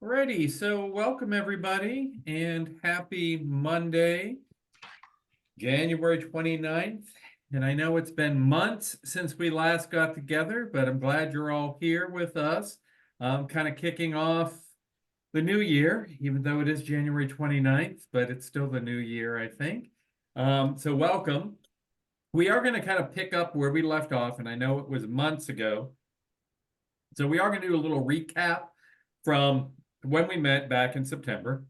Alrighty, so welcome everybody and happy Monday, January 29th. And I know it's been months since we last got together, but I'm glad you're all here with us. Kind of kicking off the new year, even though it is January 29th, but it's still the new year, I think. So welcome. We are going to kind of pick up where we left off, and I know it was months ago. So we are going to do a little recap from when we met back in September,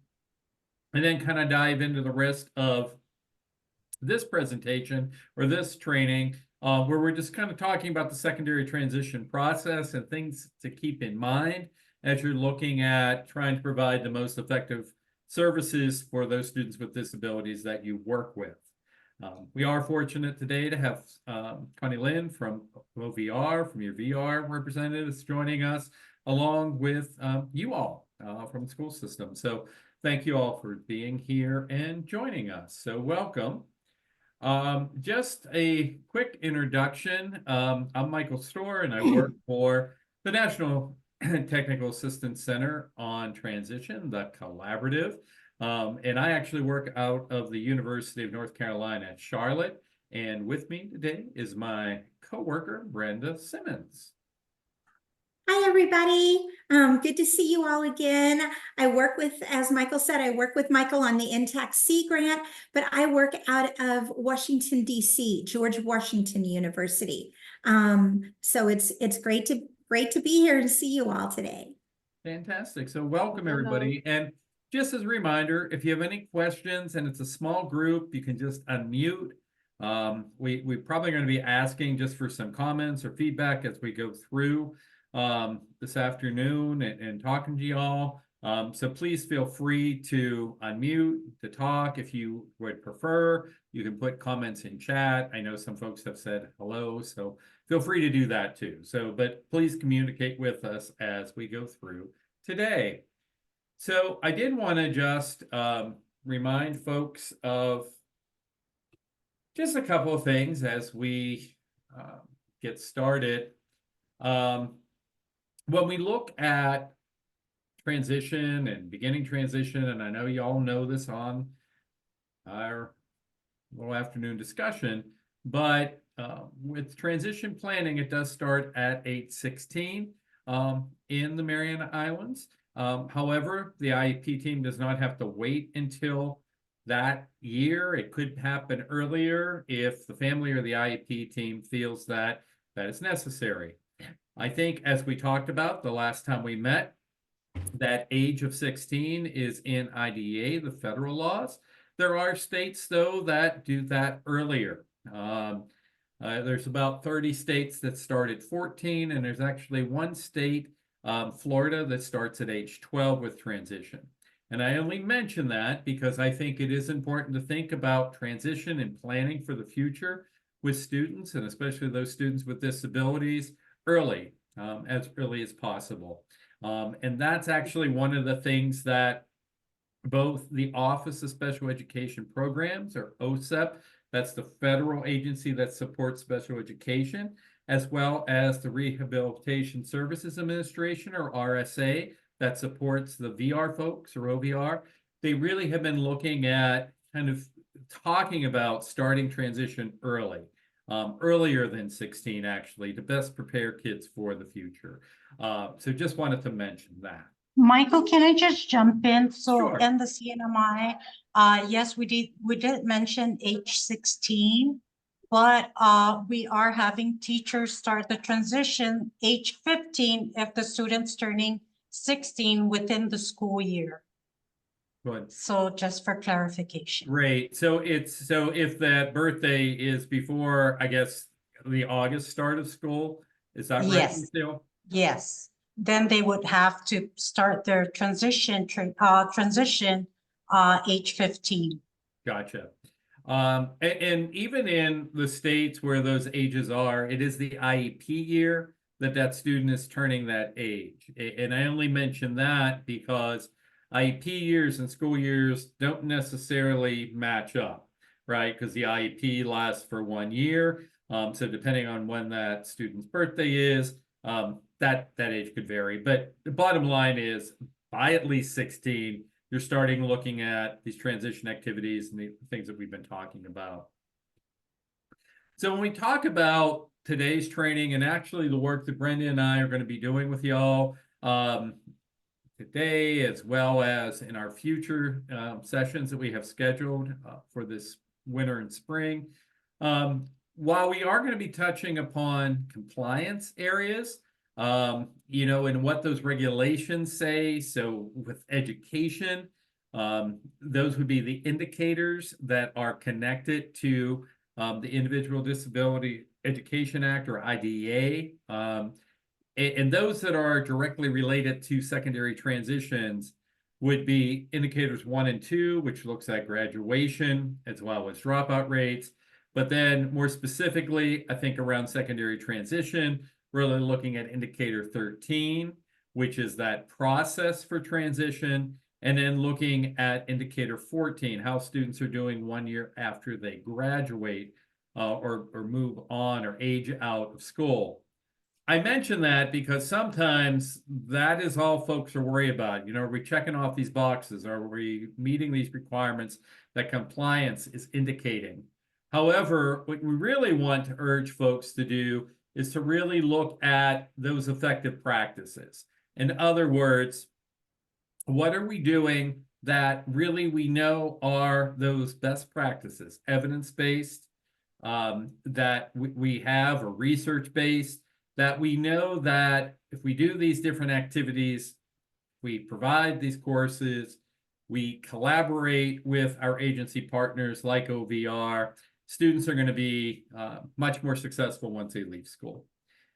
and then kind of dive into the rest of this presentation or this training, where we're just kind of talking about the secondary transition process and things to keep in mind as you're looking at trying to provide the most effective services for those students with disabilities that you work with. We are fortunate today to have Connie Lynn from OVR, from your VR representatives, joining us, along with you all from the school system. So thank you all for being here and joining us. So welcome. Just a quick introduction. I'm Michael Storr, and I work for the National Technical Assistance Center on Transition, the collaborative. And I actually work out of the University of North Carolina at Charlotte. And with me today is my coworker, Brenda Simmons. Hi, everybody. Good to see you all again. I work with, as Michael said, I work with Michael on the NTACT grant, but I work out of Washington, D.C., George Washington University. So it's great to be here and see you all today. Fantastic. So welcome, everybody. And just as a reminder, if you have any questions, and it's a small group, you can just unmute. We're probably going to be asking just for some comments or feedback as we go through this afternoon and talking to y'all. So please feel free to unmute, to talk if you would prefer. You can put comments in chat. I know some folks have said hello, so feel free to do that too. So, but please communicate with us as we go through today. So I did want to just remind folks of just a couple of things as we get started. When we look at transition and beginning transition, and I know you all know this on our little afternoon discussion, but with transition planning, it does start at age 16 in the Mariana Islands. However, the IEP team does not have to wait until that year. It could happen earlier if the family or the IEP team feels that is necessary. I think, as we talked about the last time we met, that age of 16 is in IDEA, the federal laws. There are states, though, that do that earlier. There's about 30 states that start at 14, and there's actually one state, Florida, that starts at age 12 with transition. And I only mention that because I think it is important to think about transition and planning for the future with students, and especially those students with disabilities, early, as early as possible. And that's actually one of the things that both the Office of Special Education Programs, or OSEP, that's the federal agency that supports special education, as well as the Rehabilitation Services Administration, or RSA, that supports the VR folks, or OVR. They really have been looking at kind of talking about starting transition early. Earlier than 16, actually, to best prepare kids for the future. So just wanted to mention that. Michael, can I just jump in? So Sure. in the CNMI, yes, we did mention age 16, but we are having teachers start the transition age 15 if the student's turning 16 within the school year. Good. So just for clarification. Great. So if that birthday is before, I guess, the August start of school, is that right? Yes. Still? Yes. Then they would have to start their transition age 15. Gotcha. And even in the states where those ages are, it is the IEP year that student is turning that age. And I only mention that because IEP years and school years don't necessarily match up, right? Because the IEP lasts for 1 year. So depending on when that student's birthday is, that age could vary. But the bottom line is by at least 16, you're starting looking at these transition activities and the things that we've been talking about. So when we talk about today's training and actually the work that Brenda and I are going to be doing with y'all today, as well as in our future sessions that we have scheduled for this winter and spring, while we are going to be touching upon compliance areas, you know, and what those regulations say. So with education, those would be the indicators that are connected to the Individual Disability Education Act, or IDEA, and those that are directly related to secondary transitions would be indicators 1 and 2, which looks at graduation as well as dropout rates. But then more specifically, I think around secondary transition, really looking at indicator 13, which is that process for transition, and then looking at indicator 14, how students are doing 1 year after they graduate or move on or age out of school. I mention that because sometimes that is all folks are worried about. You know, are we checking off these boxes? Are we meeting these requirements that compliance is indicating? However, what we really want to urge folks to do is to really look at those effective practices. In other words, what are we doing that really we know are those best practices, evidence-based, that we have, or research-based, that we know that if we do these different activities, we provide these courses, we collaborate with our agency partners like OVR, students are going to be much more successful once they leave school.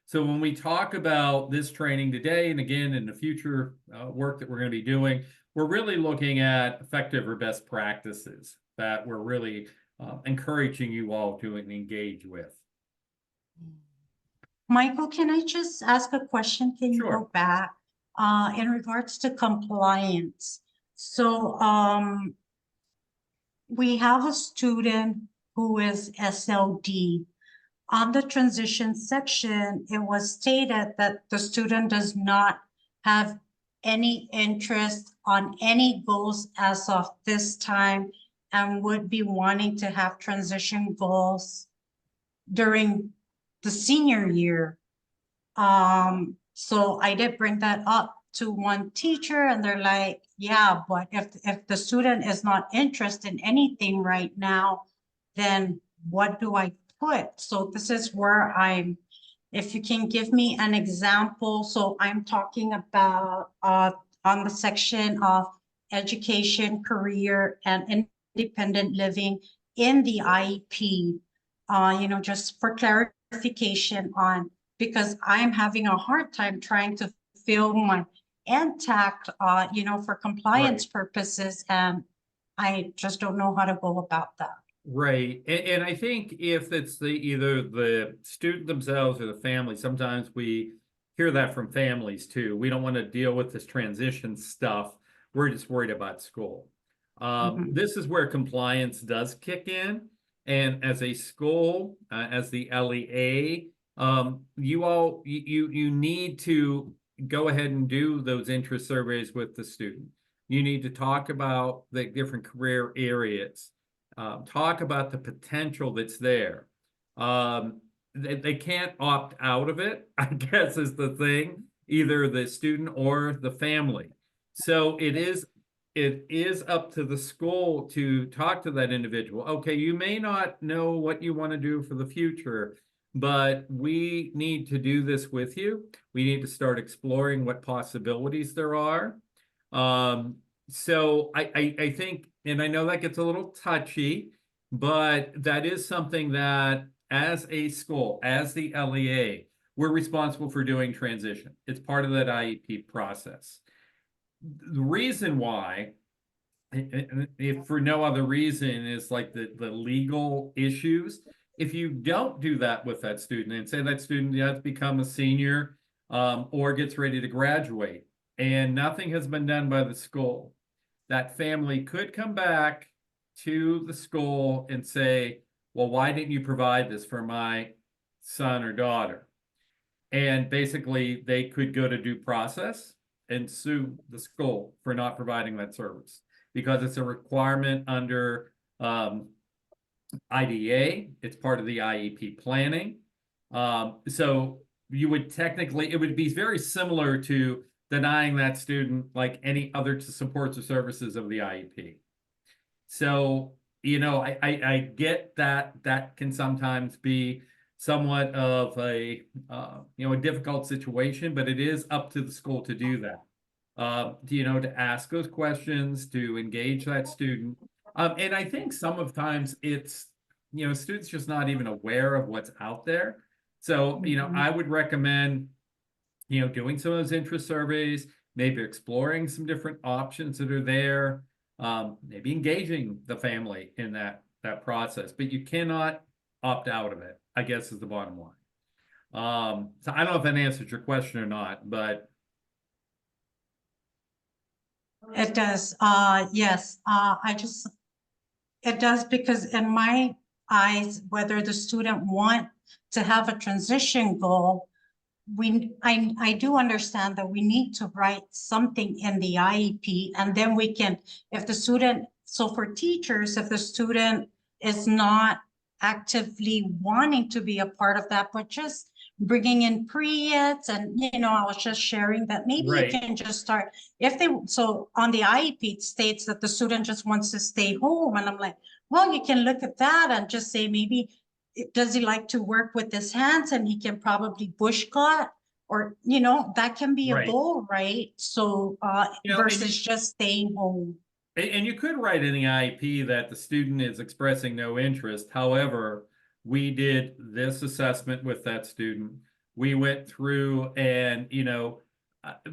So when we talk about this training today, and again, in the future work that we're going to be doing, we're really looking at effective or best practices that we're really encouraging you all to engage with. Michael, can I just ask a question? Can you Sure. go back in regards to compliance? So we have a student who is SLD. On the transition section, it was stated that the student does not have any interest on any goals as of this time and would be wanting to have transition goals during the senior year. So I did bring that up to one teacher, and they're like, yeah, but if the student is not interested in anything right now, then what do I put? So this is where if you can give me an example. So I'm talking about on the section of education, career, and independent living in the IEP, you know, just for clarification on, because I'm having a hard time trying to fill my NTACT, you know, for compliance purposes, and I just don't know how to go about that. Right. And I think if it's either the student themselves or the family, sometimes we hear that from families too. We don't want to deal with this transition stuff. We're just worried about school. This is where compliance does kick in. And as a school, as the LEA, you need to go ahead and do those interest surveys with the student. You need to talk about the different career areas. Talk about the potential that's there. They can't opt out of it, I guess is the thing, either the student or the family. So it is up to the school to talk to that individual. Okay, you may not know what you want to do for the future, but we need to do this with you. We need to start exploring what possibilities there are. So I think, and I know that gets a little touchy, but that is something that as a school, as the LEA, we're responsible for doing transition. It's part of that IEP process. The reason why, if for no other reason, is like the legal issues. If you don't do that with that student, and say that student has become a senior or gets ready to graduate, and nothing has been done by the school, that family could come back to the school and say, well, why didn't you provide this for my son or daughter? And basically they could go to due process. and sue the school for not providing that service because it's a requirement under IDA. It's part of the IEP planning. So you would technically, it would be very similar to denying that student like any other supports or services of the IEP. So, you know, I get that that can sometimes be somewhat of a, you know, a difficult situation, but it is up to the school to do that. You know, to ask those questions, to engage that student. And I think some of times it's, you know, students just not even aware of what's out there. So, you know, I would recommend, you know, doing some of those interest surveys, maybe exploring some different options that are there, maybe engaging the family in that process, but you cannot opt out of it, I guess is the bottom line. So I don't know if that answers your question or not, but It does. Yes, it does, because in my eyes, whether the student want to have a transition goal, I do understand that we need to write something in the IEP, and then we can, if the student, so for teachers, if the student is not actively wanting to be a part of that, but just bringing in pre-eds, and, you know, I was just sharing that maybe you Right. can just start, if they, so on the IEP, it states that the student just wants to stay home, and I'm like, well, you can look at that and just say, maybe, does he like to work with his hands, and he can probably bush cut, or, you know, that can be a Right. goal, right? So, You know, and versus just staying home. And you could write in the IEP that the student is expressing no interest. However, we did this assessment with that student. We went through and, you know,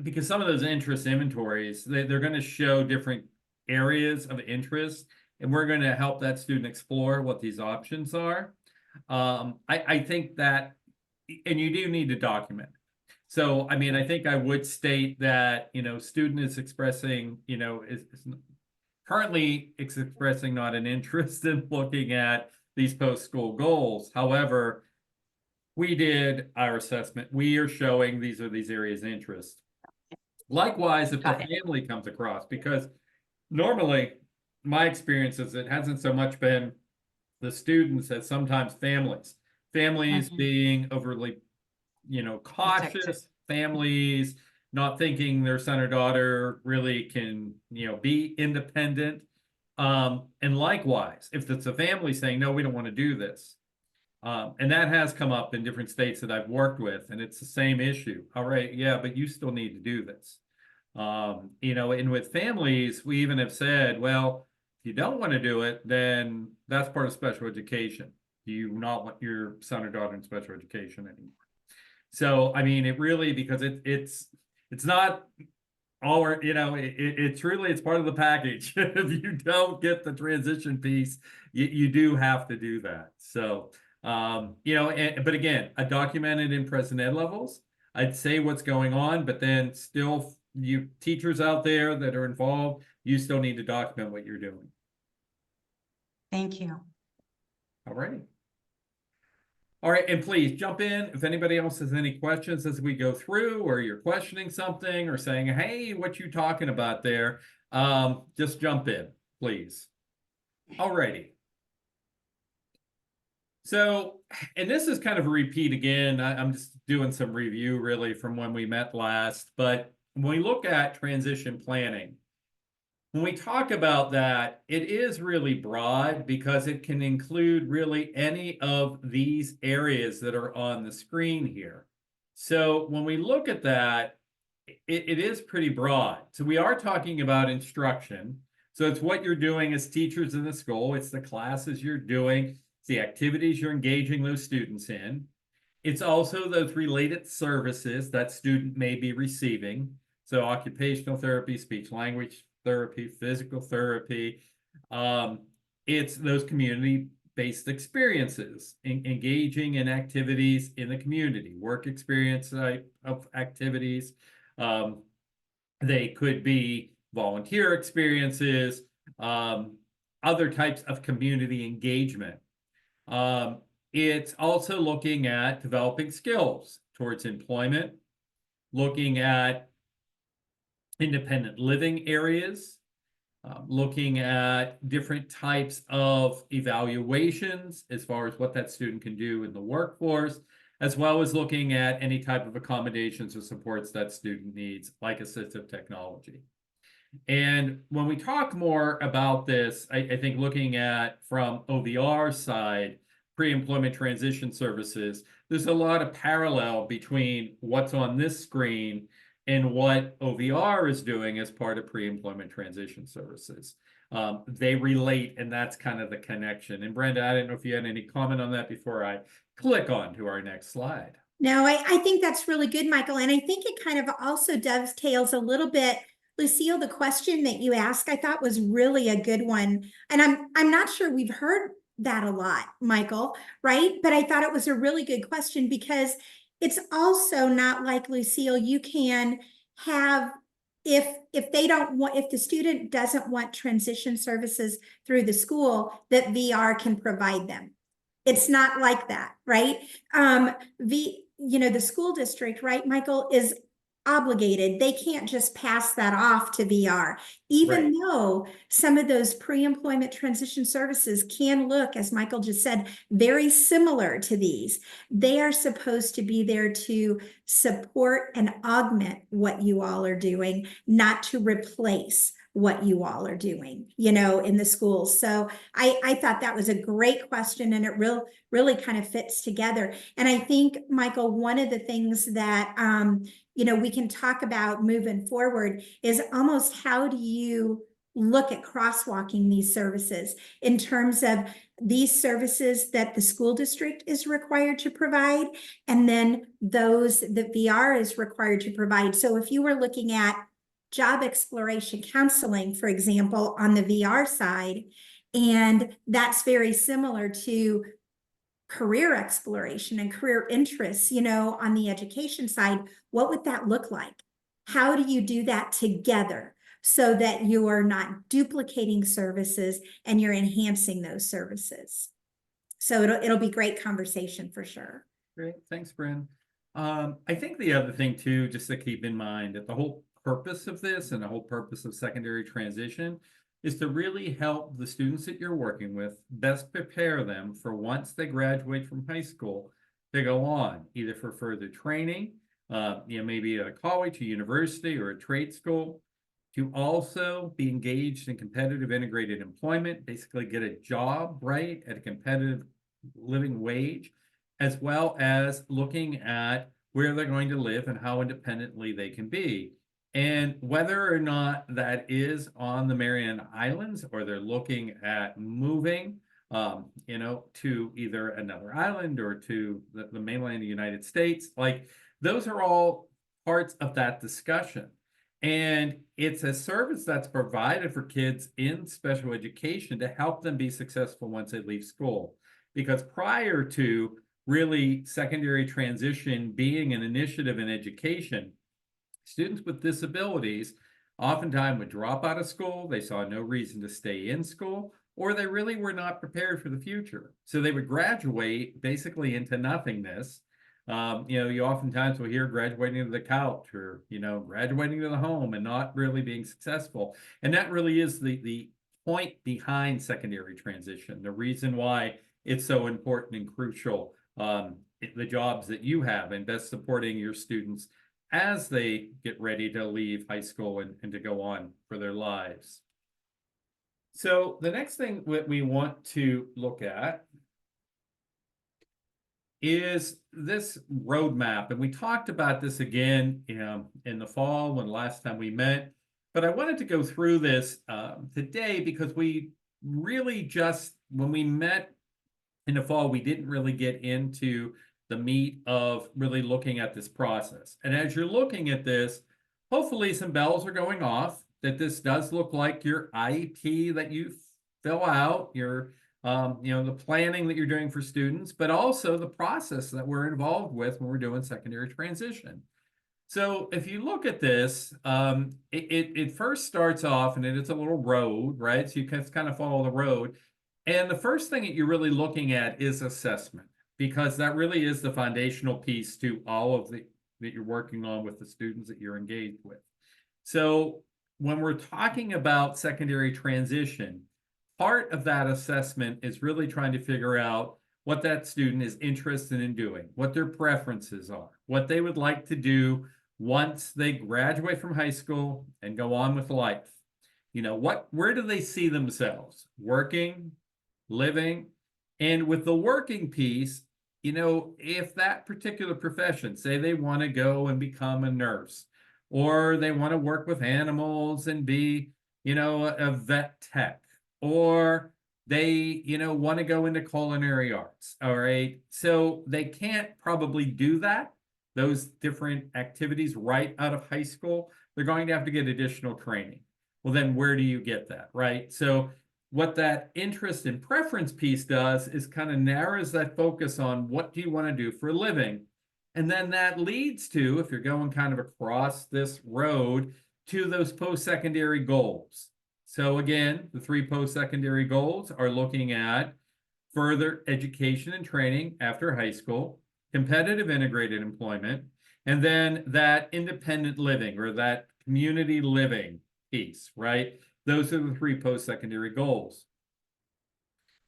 because some of those interest inventories, they're going to show different areas of interest, and we're going to help that student explore what these options are. I think that, and you do need to document. So, I mean, I think I would state that, you know, student is expressing, you know, is currently it's expressing not an interest in looking at these post-school goals. However, we did our assessment. We are showing these are these areas of interest. Likewise, if the Got it. family comes across, because normally my experience is it hasn't so much been the students as sometimes families. Families being overly, you know, Protective. cautious, families not thinking their son or daughter really can, you know, be independent. And likewise, if it's a family saying, no, we don't want to do this. And that has come up in different states that I've worked with, and it's the same issue. All right, yeah, but you still need to do this. You know, and with families, we even have said, well, if you don't want to do it, then that's part of special education. You not want your son or daughter in special education anymore. So, I mean, it really, because it's not all, you know, it's really, it's part of the package. If you don't get the transition piece, you do have to do that. So, you know, but again, I documented in present ed levels. I'd say what's going on, but then still, you teachers out there that are involved, you still need to document what you're doing. Thank you. All right. All right, and please jump in if anybody else has any questions as we go through, or you're questioning something or saying, hey, what you talking about there? Just jump in, please. All righty. So, and this is kind of a repeat again. I'm just doing some review really from when we met last, but when we look at transition planning, when we talk about that, it is really broad because it can include really any of these areas that are on the screen here. So when we look at that, it is pretty broad. So we are talking about instruction. So it's what you're doing as teachers in the school. It's the classes you're doing. It's the activities you're engaging those students in. It's also those related services that student may be receiving. So occupational therapy, speech language therapy, physical therapy. It's those community-based experiences, engaging in activities in the community, work experience type of activities. They could be volunteer experiences, other types of community engagement. It's also looking at developing skills towards employment, looking at independent living areas, looking at different types of evaluations as far as what that student can do in the workforce, as well as looking at any type of accommodations or supports that student needs, like assistive technology. And when we talk more about this, I think looking at from OVR side, pre-employment transition services, there's a lot of parallel between what's on this screen and what OVR is doing as part of pre-employment transition services. They relate, and that's kind of the connection. And Brenda, I don't know if you had any comment on that before I click on to our next slide. No, I think that's really good, Michael. And I think it kind of also dovetails a little bit. Lucille, the question that you asked, I thought was really a good one. And I'm not sure we've heard that a lot, Michael, right? But I thought it was a really good question because it's also not like, Lucille, you can have, if they don't want, if the student doesn't want transition services through the school, that VR can provide them. It's not like that, right? The school district, right, Michael, is obligated. They can't just pass that off to VR, even Right. though some of those pre-employment transition services can look, as Michael just said, very similar to these. They are supposed to be there to support and augment what you all are doing, not to replace what you all are doing, in the schools. So I thought that was a great question, and it really kind of fits together. And I think, Michael, one of the things that we can talk about moving forward is almost how do you look at crosswalking these services in terms of these services that the school district is required to provide, and then those that VR is required to provide. So if you were looking at job exploration counseling, for example, on the VR side, and that's very similar to career exploration and career interests, on the education side, what would that look like? How do you do that together so that you are not duplicating services and you're enhancing those services? So it'll be great conversation for sure. Great, thanks, Bryn. I think the other thing too, just to keep in mind, that the whole purpose of this and the whole purpose of secondary transition is to really help the students that you're working with best prepare them for once they graduate from high school to go on either for further training, maybe at a college, a university, or a trade school, to also be engaged in competitive integrated employment, basically get a job, right, at a competitive living wage, as well as looking at where they're going to live and how independently they can be. And whether or not that is on the Mariana Islands or they're looking at moving, to either another island or to the mainland of the United States, like those are all parts of that discussion. And it's a service that's provided for kids in special education to help them be successful once they leave school. Because prior to really secondary transition being an initiative in education, students with disabilities oftentimes would drop out of school. They saw no reason to stay in school, or they really were not prepared for the future. So they would graduate basically into nothingness. You oftentimes will hear graduating to the couch or, graduating to the home and not really being successful. And that really is the point behind secondary transition, the reason why it's so important and crucial, the jobs that you have and best supporting your students as they get ready to leave high school and to go on for their lives. So the next thing that we want to look at is this roadmap. And we talked about this again in the fall when last time we met. But I wanted to go through this today because we really just, when we met in the fall, we didn't really get into the meat of really looking at this process. And as you're looking at this, hopefully some bells are going off that this does look like your IEP that you fill out, your the planning that you're doing for students, but also the process that we're involved with when we're doing secondary transition. So if you look at this, it first starts off and it's a little road, right? So you can kind of follow the road. And the first thing that you're really looking at is assessment, because that really is the foundational piece to all of that you're working on with the students that you're engaged with. So when we're talking about secondary transition, part of that assessment is really trying to figure out what that student is interested in doing, what their preferences are, what they would like to do once they graduate from high school and go on with life. You know, where do they see themselves? Working, living, and with the working piece, you know, if that particular profession, say they want to go and become a nurse, or they want to work with animals and be, you know, a vet tech, or they, you know, want to go into culinary arts. All right. So they can't probably do that, those different activities right out of high school. They're going to have to get additional training. Well, then where do you get that? Right. So what that interest and preference piece does is kind of narrows that focus on what do you want to do for a living. And then that leads to, if you're going kind of across this road, to those post-secondary goals. So again, the 3 post-secondary goals are looking at further education and training after high school, competitive integrated employment, and then that independent living or that community living piece, right? Those are the 3 post-secondary goals.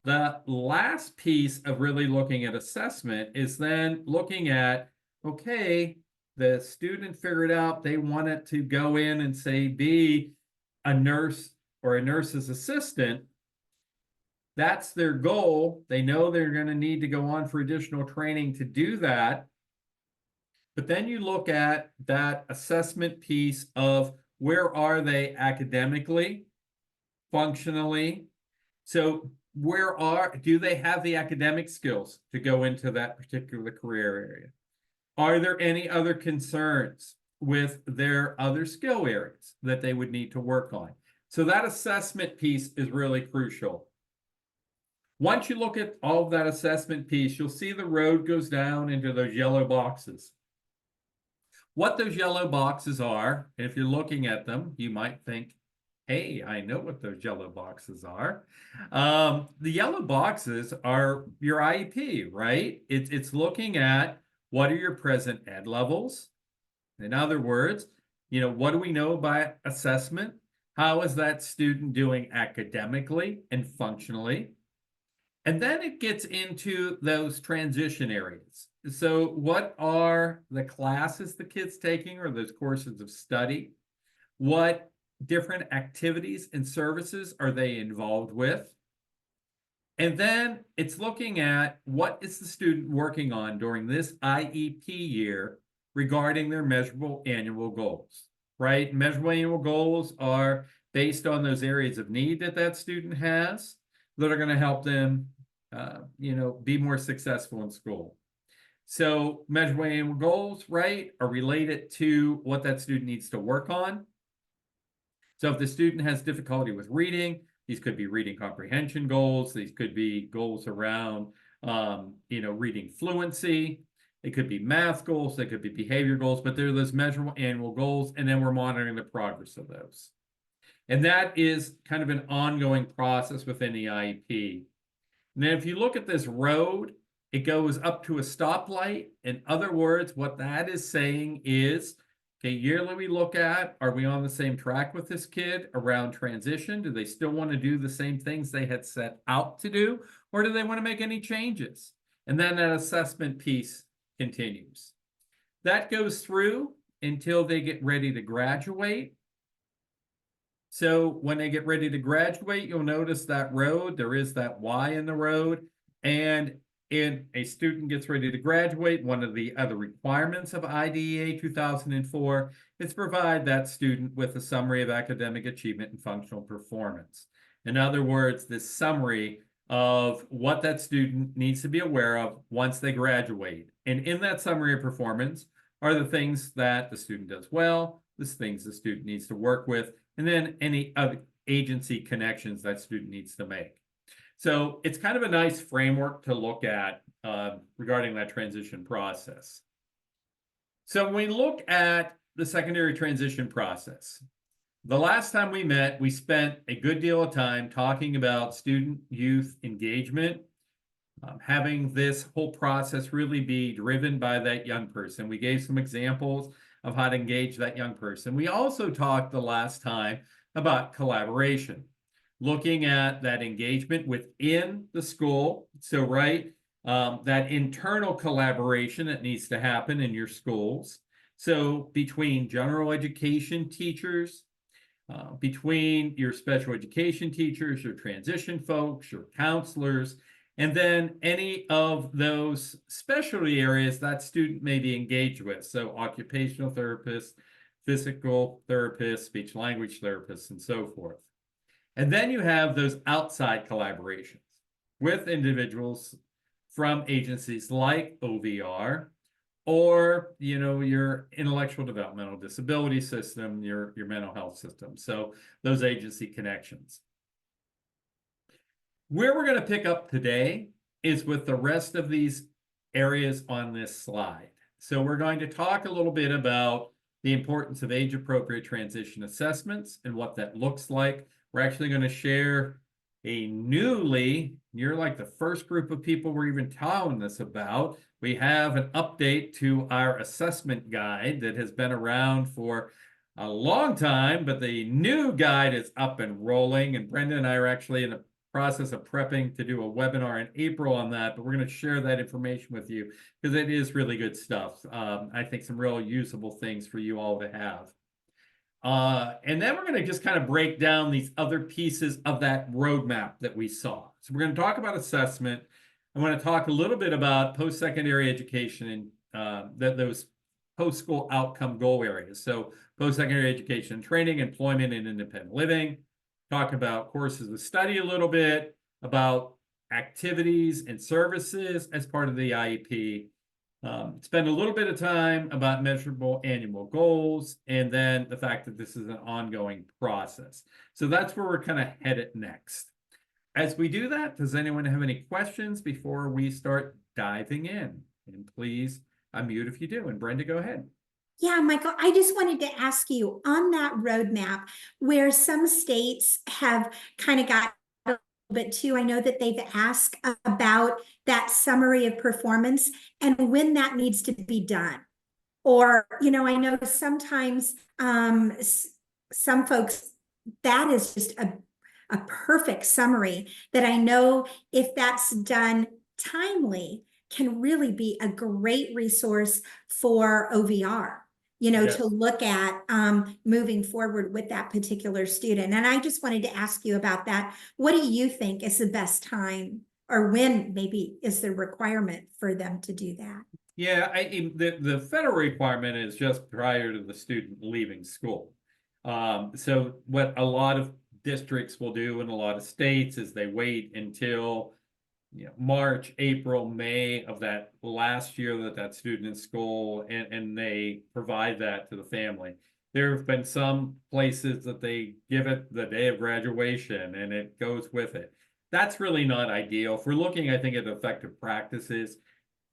The last piece of really looking at assessment is then looking at, okay, the student figured out they wanted to go in and say be a nurse or a nurse's assistant. That's their goal. They know they're going to need to go on for additional training to do that. But then you look at that assessment piece of where are they academically, functionally. So do they have the academic skills to go into that particular career area? Are there any other concerns with their other skill areas that they would need to work on? So that assessment piece is really crucial. Once you look at all of that assessment piece, you'll see the road goes down into those yellow boxes. What those yellow boxes are, if you're looking at them, you might think, hey, I know what those yellow boxes are. The yellow boxes are your IEP, right? It's looking at what are your present ed levels. In other words, you know, what do we know by assessment? How is that student doing academically and functionally? And then it gets into those transition areas. So what are the classes the kids taking or those courses of study? What different activities and services are they involved with? And then it's looking at what is the student working on during this IEP year regarding their measurable annual goals, right? Measurable annual goals are based on those areas of need that that student has that are going to help them, you know, be more successful in school. So measurable annual goals, right, are related to what that student needs to work on. So if the student has difficulty with reading, these could be reading comprehension goals. These could be goals around, you know, reading fluency. They could be math goals. They could be behavior goals, but they're those measurable annual goals, and then we're monitoring the progress of those. And that is kind of an ongoing process within the IEP. And then if you look at this road, it goes up to a stoplight. In other words, what that is saying is, okay, yearly we look at, are we on the same track with this kid around transition? Do they still want to do the same things they had set out to do? Or do they want to make any changes? And then that assessment piece continues. That goes through until they get ready to graduate. So when they get ready to graduate, you'll notice that road, there is that Y in the road. And if a student gets ready to graduate, one of the other requirements of IDEA 2004 is to provide that student with a summary of academic achievement and functional performance. In other words, this summary of what that student needs to be aware of once they graduate. And in that summary of performance are the things that the student does well, the things the student needs to work with, and then any other agency connections that student needs to make. So it's kind of a nice framework to look at regarding that transition process. So when we look at the secondary transition process, the last time we met, we spent a good deal of time talking about student-youth engagement, having this whole process really be driven by that young person. We gave some examples of how to engage that young person. We also talked the last time about collaboration, looking at that engagement within the school. So, right, that internal collaboration that needs to happen in your schools. So between general education teachers, between your special education teachers, your transition folks, your counselors, and then any of those specialty areas that student may be engaged with. So occupational therapists, physical therapists, speech language therapists, and so forth. And then you have those outside collaborations with individuals from agencies like OVR, or your intellectual developmental disability system, your mental health system. So those agency connections. Where we're going to pick up today is with the rest of these areas on this slide. So we're going to talk a little bit about the importance of age-appropriate transition assessments and what that looks like. We're actually going to share you're like the first group of people we're even telling this about. We have an update to our assessment guide that has been around for a long time, but the new guide is up and rolling. And Brenda and I are actually in the process of prepping to do a webinar in April on that, but we're going to share that information with you because it is really good stuff. I think some real usable things for you all to have. And then we're going to just kind of break down these other pieces of that roadmap that we saw. So we're going to talk about assessment. I want to talk a little bit about post-secondary education and those post-school outcome goal areas. So post-secondary education and training, employment, and independent living. Talk about courses of study a little bit, about activities and services as part of the IEP. Spend a little bit of time about measurable annual goals, and then the fact that this is an ongoing process. So that's where we're kind of headed next. As we do that, does anyone have any questions before we start diving in? And please unmute if you do. And Brenda, go ahead. Yeah, Michael, I just wanted to ask you on that roadmap where some states have kind of got a little bit too, I know that they've asked about that summary of performance and when that needs to be done. Or, I know sometimes some folks, that is just a perfect summary that I know if that's done timely can really be a great resource for OVR. Yes. To look at moving forward with that particular student. And I just wanted to ask you about that. What do you think is the best time, or when maybe is the requirement for them to do that? Yeah, the federal requirement is just prior to the student leaving school. So what a lot of districts will do in a lot of states is they wait until March, April, May of that last year that student in school, and they provide that to the family. There have been some places that they give it the day of graduation and it goes with it. That's really not ideal. If we're looking, I think, at effective practices,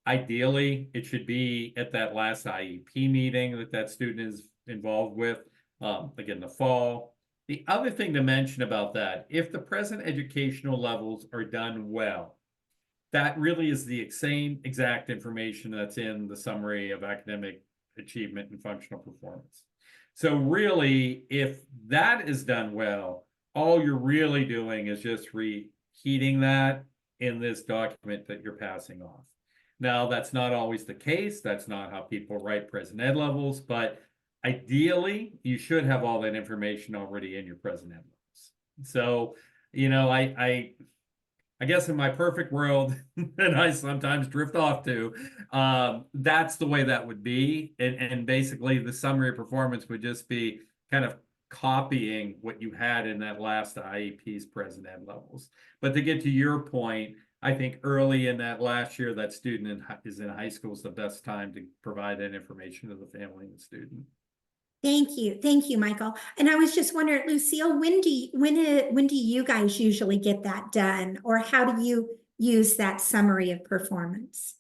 ideally it should be at that last IEP meeting that student is involved with, again, the fall. The other thing to mention about that, if the present educational levels are done well, that really is the same exact information that's in the summary of academic achievement and functional performance. So really, if that is done well, all you're really doing is just reheating that in this document that you're passing off. Now, that's not always the case. That's not how people write present ed levels, but ideally, you should have all that information already in your present ed levels. So, I guess in my perfect world that I sometimes drift off to, that's the way that would be. And basically the summary of performance would just be kind of copying what you had in that last IEP's present ed levels. But to get to your point, I think early in that last year, that student is in high school is the best time to provide that information to the family and the student. Thank you, Michael. And I was just wondering, Lucille, when do you guys usually get that done, or how do you use that summary of performance?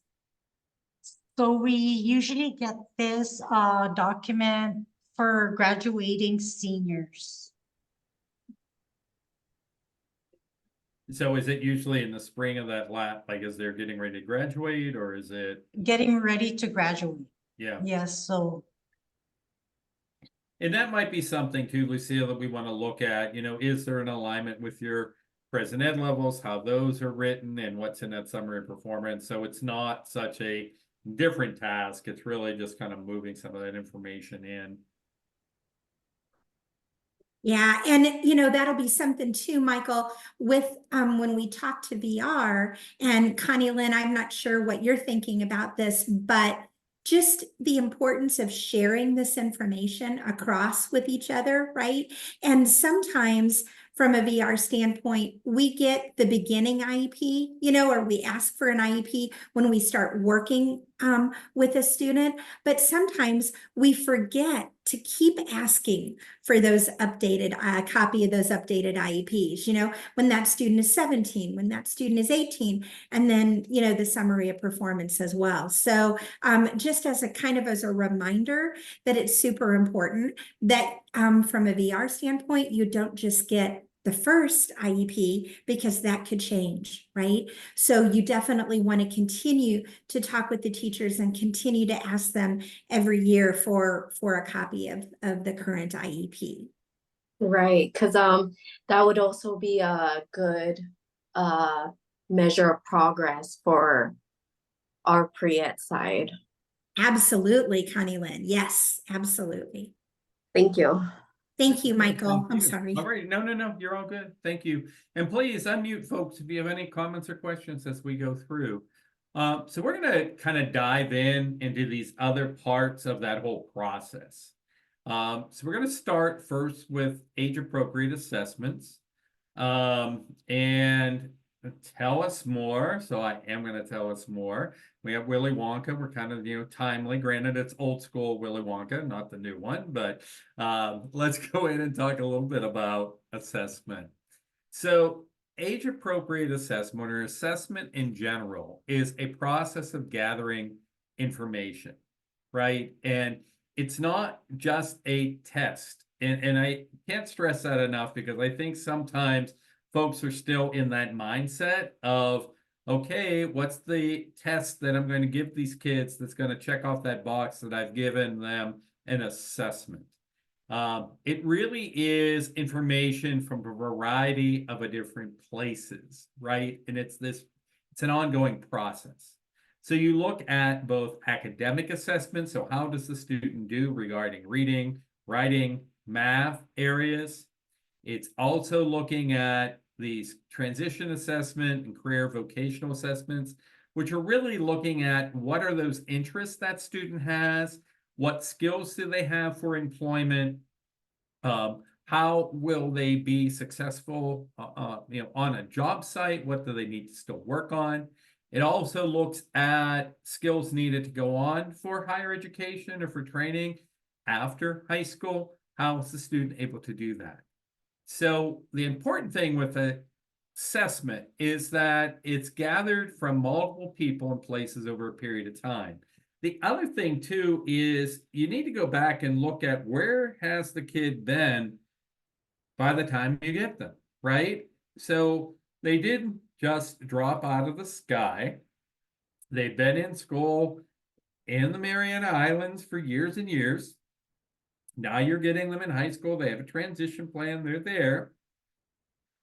So we usually get this document for graduating seniors. So is it usually in the spring of that like as they're getting ready to graduate, or is it Getting ready to graduate? Yeah. Yes, so And that might be something too, Lucille, that we want to look at, is there an alignment with your present ed levels, how those are written and what's in that summary of performance. So it's not such a different task. It's really just kind of moving some of that information in. Yeah, and that'll be something too, Michael, with when we talk to VR, and Connie Lynn, I'm not sure what you're thinking about this, but just the importance of sharing this information across with each other, right? And sometimes from a VR standpoint, we get the beginning IEP, or we ask for an IEP when we start working with a student, but sometimes we forget to keep asking for those updated, copy of those updated IEPs, when that student is 17, when that student is 18, and then, the summary of performance as well. So just as a kind of as a reminder that it's super important that from a VR standpoint, you don't just get the first IEP because that could change, right? So you definitely want to continue to talk with the teachers and continue to ask them every year for a copy of the current IEP. Right, because that would also be a good measure of progress for our pre-ed side. Absolutely, Connie Lynn. Yes, absolutely. Thank you. Thank you, Okay, Michael. thank I'm you. sorry. All right. No, you're all good. Thank you. And please unmute folks if you have any comments or questions as we go through. So we're going to kind of dive into these other parts of that whole process. So we're going to start first with age-appropriate assessments. And tell us more. So I am going to tell us more. We have Willy Wonka. We're kind of, timely. Granted, it's old school Willy Wonka, not the new one. But let's go in and talk a little bit about assessment. So age-appropriate assessment, or assessment in general, is a process of gathering information, right? And it's not just a test. And I can't stress that enough, because I think sometimes folks are still in that mindset of, okay, what's the test that I'm going to give these kids that's going to check off that box that I've given them an assessment? It really is information from a variety of different places, right? And it's an ongoing process. So you look at both academic assessments. So how does the student do regarding reading, writing, math areas? It's also looking at these transition assessment and career vocational assessments, which are really looking at what are those interests that student has, what skills do they have for employment, how will they be successful on a job site, what do they need to still work on. It also looks at skills needed to go on for higher education or for training after high school. How is the student able to do that? So the important thing with an assessment is that it's gathered from multiple people and places over a period of time. The other thing too is you need to go back and look at where has the kid been by the time you get them, right? So they didn't just drop out of the sky. They've been in school in the Mariana Islands for years and years. Now you're getting them in high school. They have a transition plan. They're there.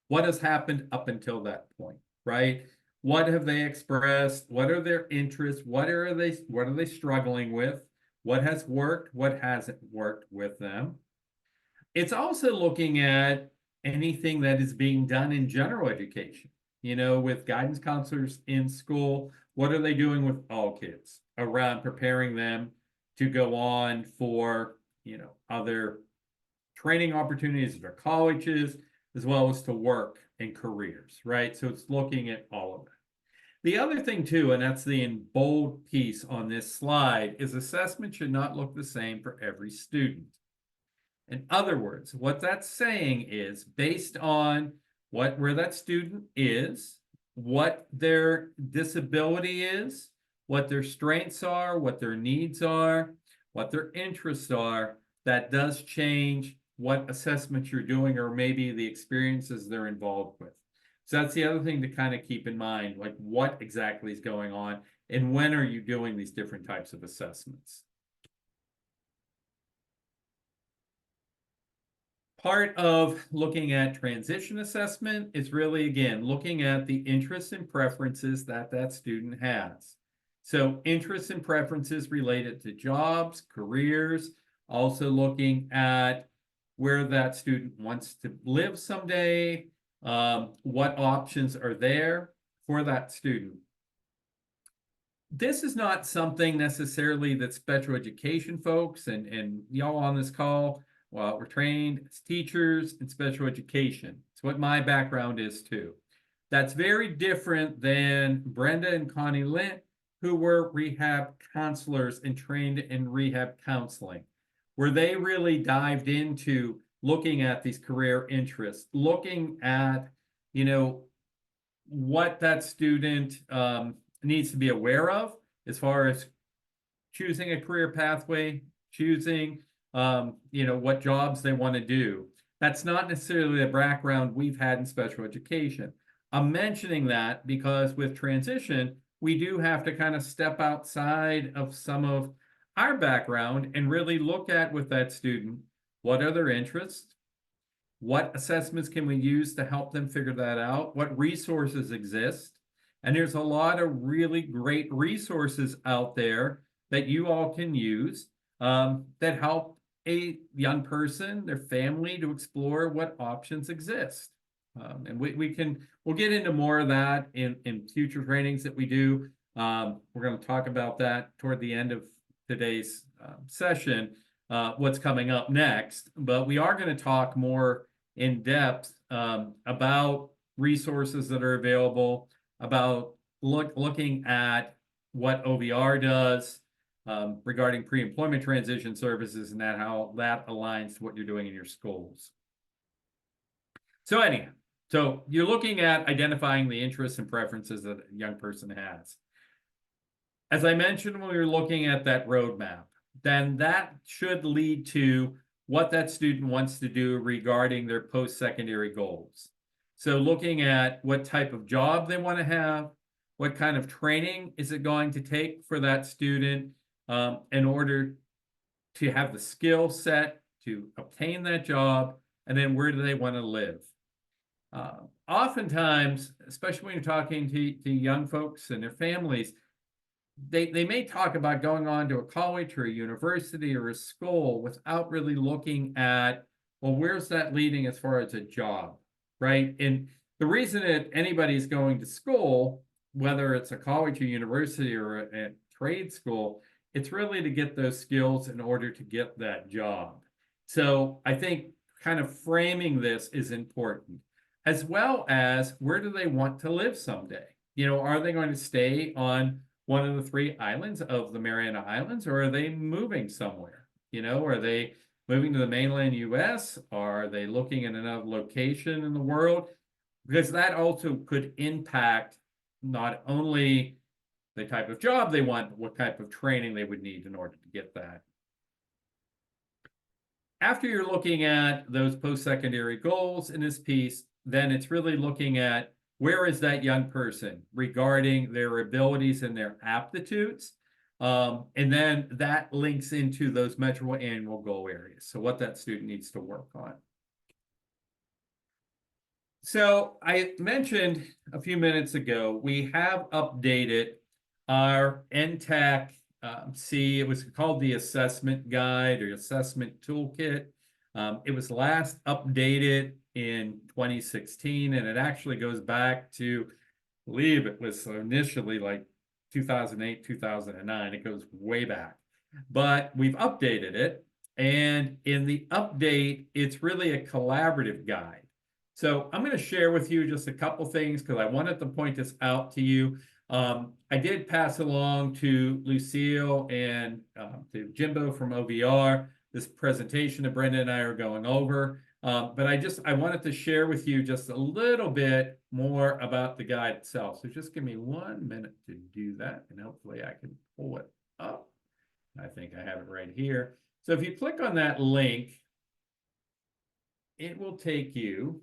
What has happened up until that point, right? What have they expressed? What are their interests? What are they struggling with? What has worked? What hasn't worked with them? It's also looking at anything that is being done in general education, with guidance counselors in school. What are they doing with all kids around preparing them to go on for, other training opportunities at their colleges, as well as to work and careers, right? So it's looking at all of that. The other thing too, and that's the in bold piece on this slide, is assessment should not look the same for every student. In other words, what that's saying is based on where that student is, what their disability is, what their strengths are, what their needs are, what their interests are, that does change what assessments you're doing, or maybe the experiences they're involved with. So that's the other thing to kind of keep in mind, like what exactly is going on and when are you doing these different types of assessments. part of looking at transition assessment is really, again, looking at the interests and preferences that that student has. So interests and preferences related to jobs, careers, also looking at where that student wants to live someday, what options are there for that student. This is not something necessarily that special education folks and y'all on this call, well, we're trained as teachers in special education. It's what my background is too. That's very different than Brenda and Connie Lint, who were rehab counselors and trained in rehab counseling, where they really dived into looking at these career interests, looking at, you know, what that student needs to be aware of as far as choosing a career pathway, choosing, you know, what jobs they want to do. That's not necessarily the background we've had in special education. I'm mentioning that because with transition, we do have to kind of step outside of some of our background and really look at with that student, what are their interests? What assessments can we use to help them figure that out? What resources exist? And there's a lot of really great resources out there that you all can use that help a young person, their family, to explore what options exist. And we'll get into more of that in future trainings that we do. We're going to talk about that toward the end of today's session, what's coming up next. But we are going to talk more in depth about resources that are available, about looking at what OVR does regarding pre-employment transition services and that how that aligns to what you're doing in your schools. So anyhow, so you're looking at identifying the interests and preferences that a young person has. As I mentioned when we were looking at that roadmap, then that should lead to what that student wants to do regarding their post-secondary goals. So looking at what type of job they want to have, what kind of training is it going to take for that student in order to have the skill set to obtain that job, and then where do they want to live? Oftentimes, especially when you're talking to young folks and their families, they may talk about going on to a college or a university or a school without really looking at, well, where's that leading as far as a job, right? And the reason that anybody's going to school, whether it's a college or university or a trade school, it's really to get those skills in order to get that job. So I think kind of framing this is important, as well as where do they want to live someday? You know, are they going to stay on one of the 3 islands of the Mariana Islands, or are they moving somewhere? You know, are they moving to the mainland US? Are they looking at another location in the world? Because that also could impact not only the type of job they want, but what type of training they would need in order to get that. After you're looking at those post-secondary goals in this piece, then it's really looking at where is that young person regarding their abilities and their aptitudes. And then that links into those measurable annual goal areas. So what that student needs to work on. So I mentioned a few minutes ago, we have updated our NTACT it was called the Assessment Guide or Assessment Toolkit. It was last updated in 2016, and it actually goes back to, I believe it was initially like 2008, 2009. It goes way back, but we've updated it. And in the update, it's really a collaborative guide. So I'm going to share with you just a couple things because I wanted to point this out to you. I did pass along to Lucille and to Jimbo from OVR this presentation that Brenda and I are going over. But I wanted to share with you just a little bit more about the guide itself. So just give me 1 minute to do that, and hopefully I can pull it up. I think I have it right here. So if you click on that link, it will take you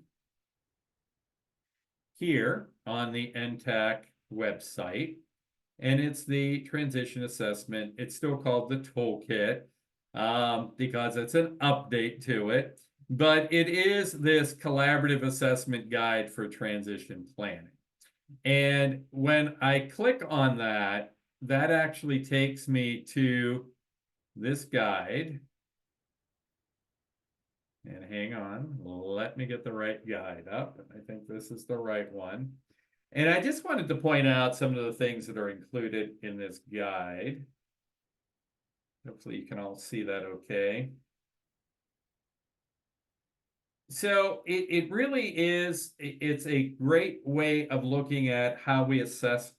here on the NTACT website, and it's the transition assessment. It's still called the toolkit because it's an update to it. but it is this collaborative assessment guide for transition planning. And when I click on that, that actually takes me to this guide. And hang on, let me get the right guide up. I think this is the right one. And I just wanted to point out some of the things that are included in this guide. Hopefully you can all see that okay. So it really is, it's a great way of looking at how we assess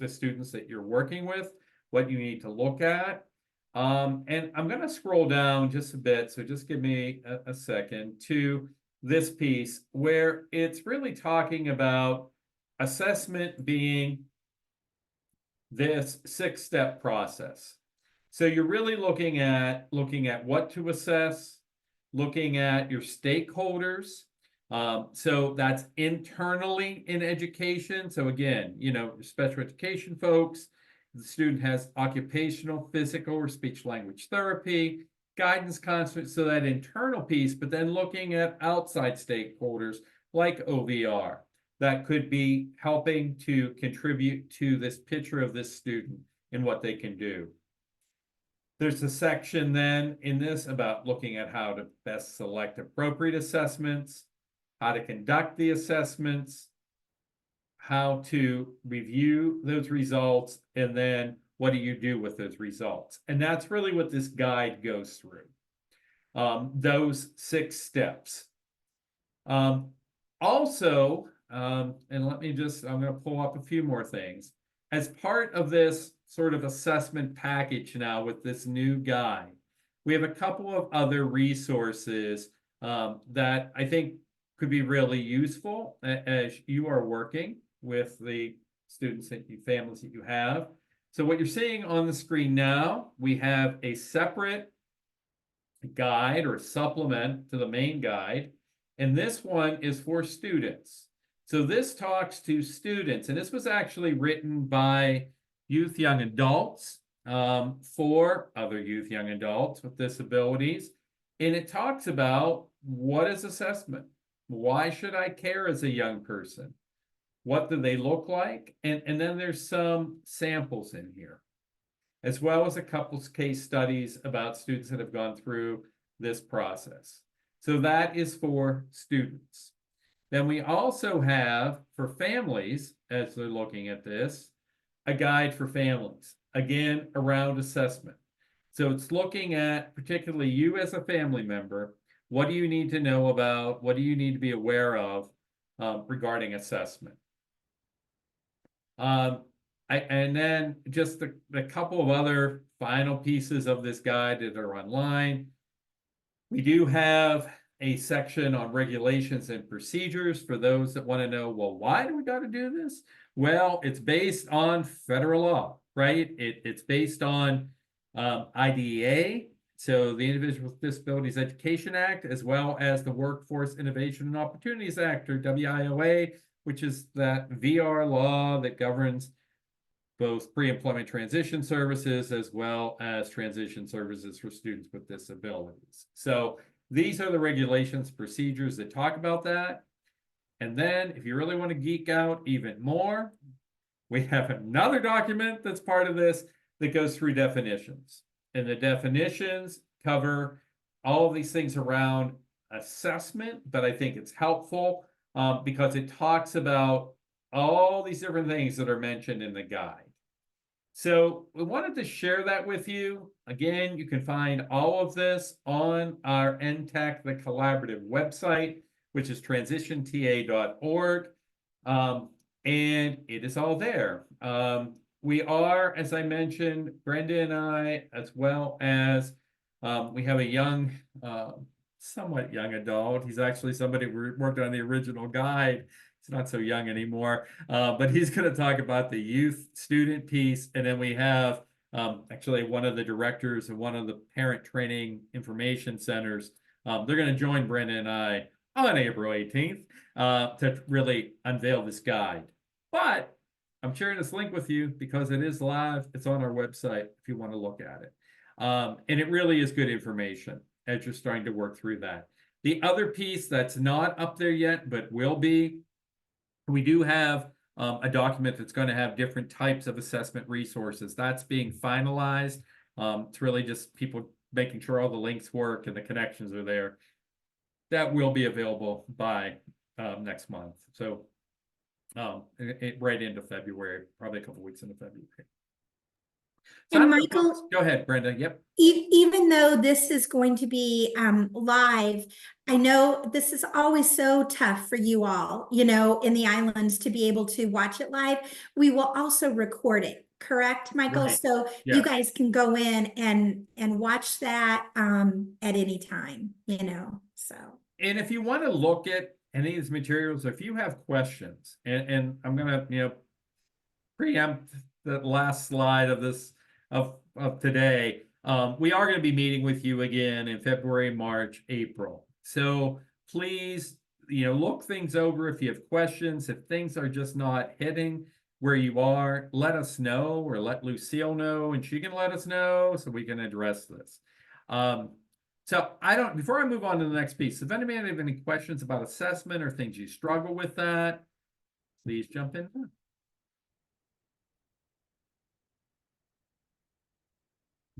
the students that you're working with, what you need to look at. And I'm going to scroll down just a bit, so just give me a second, to this piece where it's really talking about assessment being this 6-step process. So you're really looking at what to assess, looking at your stakeholders. So that's internally in education. So again, you know, special education folks, the student has occupational, physical, or speech language therapy, guidance counselors, so that internal piece, but then looking at outside stakeholders like OVR that could be helping to contribute to this picture of this student and what they can do. There's a section then in this about looking at how to best select appropriate assessments, how to conduct the assessments, how to review those results, and then what do you do with those results? And that's really what this guide goes through, those 6 steps. Also, and let me just, I'm going to pull up a few more things. As part of this sort of assessment package now with this new guide, we have a couple of other resources that I think could be really useful as you are working with the students that you, families that you have. So what you're seeing on the screen now, we have a separate guide or supplement to the main guide. And this one is for students. So this talks to students, and this was actually written by youth, young adults for other youth, young adults with disabilities. And it talks about what is assessment? Why should I care as a young person? What do they look like? And then there's some samples in here, as well as a couple of case studies about students that have gone through this process. So that is for students. Then we also have, for families, as they're looking at this, a guide for families, again, around assessment. So it's looking at, particularly you as a family member, what do you need to know about, what do you need to be aware of regarding assessment? And then just a couple of other final pieces of this guide that are online. We do have a section on regulations and procedures for those that want to know, well, why do we got to do this? Well, it's based on federal law, right? It's based on IDEA, so the Individuals with Disabilities Education Act, as well as the Workforce Innovation and Opportunities Act, or WIOA, which is that VR law that governs both pre-employment transition services as well as transition services for students with disabilities. So these are the regulations, procedures that talk about that. And then if you really want to geek out even more, we have another document that's part of this that goes through definitions. And the definitions cover all of these things around assessment, but I think it's helpful because it talks about all these different things that are mentioned in the guide. So we wanted to share that with you. Again, you can find all of this on our NTACT, the collaborative website, which is transitionta.org. And it is all there. We are, as I mentioned, Brenda and I, as well as we have a young, somewhat young adult. He's actually somebody who worked on the original guide. He's not so young anymore, but he's going to talk about the youth student piece. And then we have actually one of the directors of one of the parent training information centers. They're going to join Brenda and I on April 18th to really unveil this guide. But I'm sharing this link with you because it is live. It's on our website if you want to look at it. And it really is good information as you're starting to work through that. The other piece that's not up there yet, but will be, we do have a document that's going to have different types of assessment resources. That's being finalized. It's really just people making sure all the links work and the connections are there. That will be available by next month. So right into February, probably a couple weeks into February. So I And don't know, Michael, go ahead, Brenda. Yep. even though this is going to be live, I know this is always so tough for you all, you know, in the islands to be able to watch it live. We will also record it, correct, Michael? Right. So you Yes. guys can go in and watch that at any time, you know, so. And if you want to look at any of these materials, if you have questions, and I'm gonna, preempt the last slide of this of today. We are going to be meeting with you again in February, March, April. So please, look things over. If you have questions, if things are just not hitting where you are, let us know, or let Lucille know, and she can let us know so we can address this. So before I move on to the next piece, if anybody have any questions about assessment or things you struggle with that, please jump in.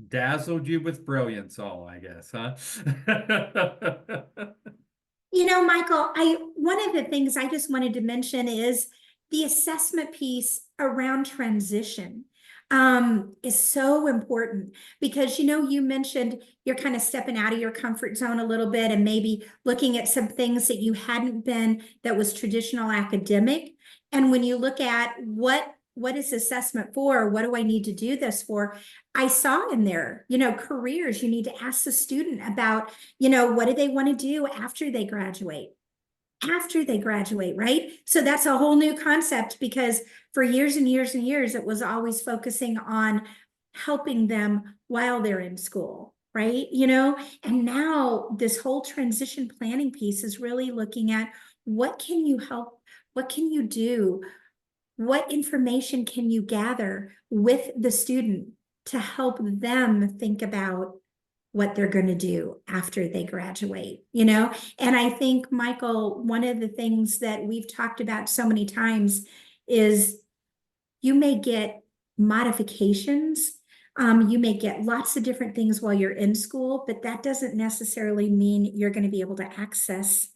Dazzled you with brilliance, all, I guess, huh? You know, Michael, one of the things I just wanted to mention is the assessment piece around transition is so important because, you mentioned you're kind of stepping out of your comfort zone a little bit and maybe looking at some things that you hadn't been, that was traditional academic. And when you look at what is assessment for? What do I need to do this for? I saw in there, careers. You need to ask the student about, what do they want to do after they graduate? After they graduate, right? So that's a whole new concept because for years and years and years, it was always focusing on helping them while they're in school, right? And now this whole transition planning piece is really looking at what can you help? What can you do? What information can you gather with the student to help them think about what they're going to do after they graduate, And I think, Michael, one of the things that we've talked about so many times is you may get modifications. You may get lots of different things while you're in school, but that doesn't necessarily mean you're going to be able to access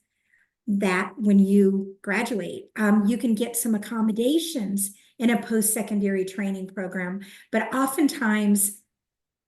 that when you graduate. You can get some accommodations in a post-secondary training program, but oftentimes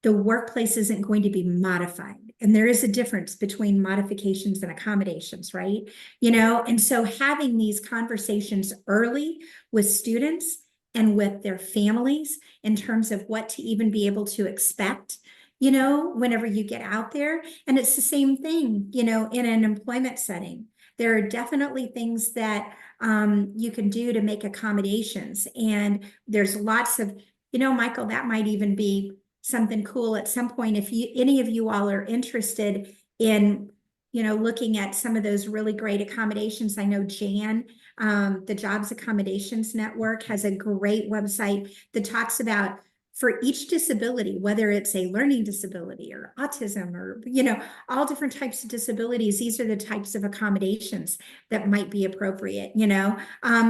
the workplace isn't going to be modified. And there is a difference between modifications and accommodations, right? And so having these conversations early with students and with their families in terms of what to even be able to expect, whenever you get out there. And it's the same thing, in an employment setting. There are definitely things that you can do to make accommodations. And there's lots of, Michael, that might even be something cool at some point. If any of you all are interested in, looking at some of those really great accommodations. I know Jan, the Jobs Accommodations Network, has a great website that talks about for each disability, whether it's a learning disability or autism or, all different types of disabilities, these are the types of accommodations that might be appropriate,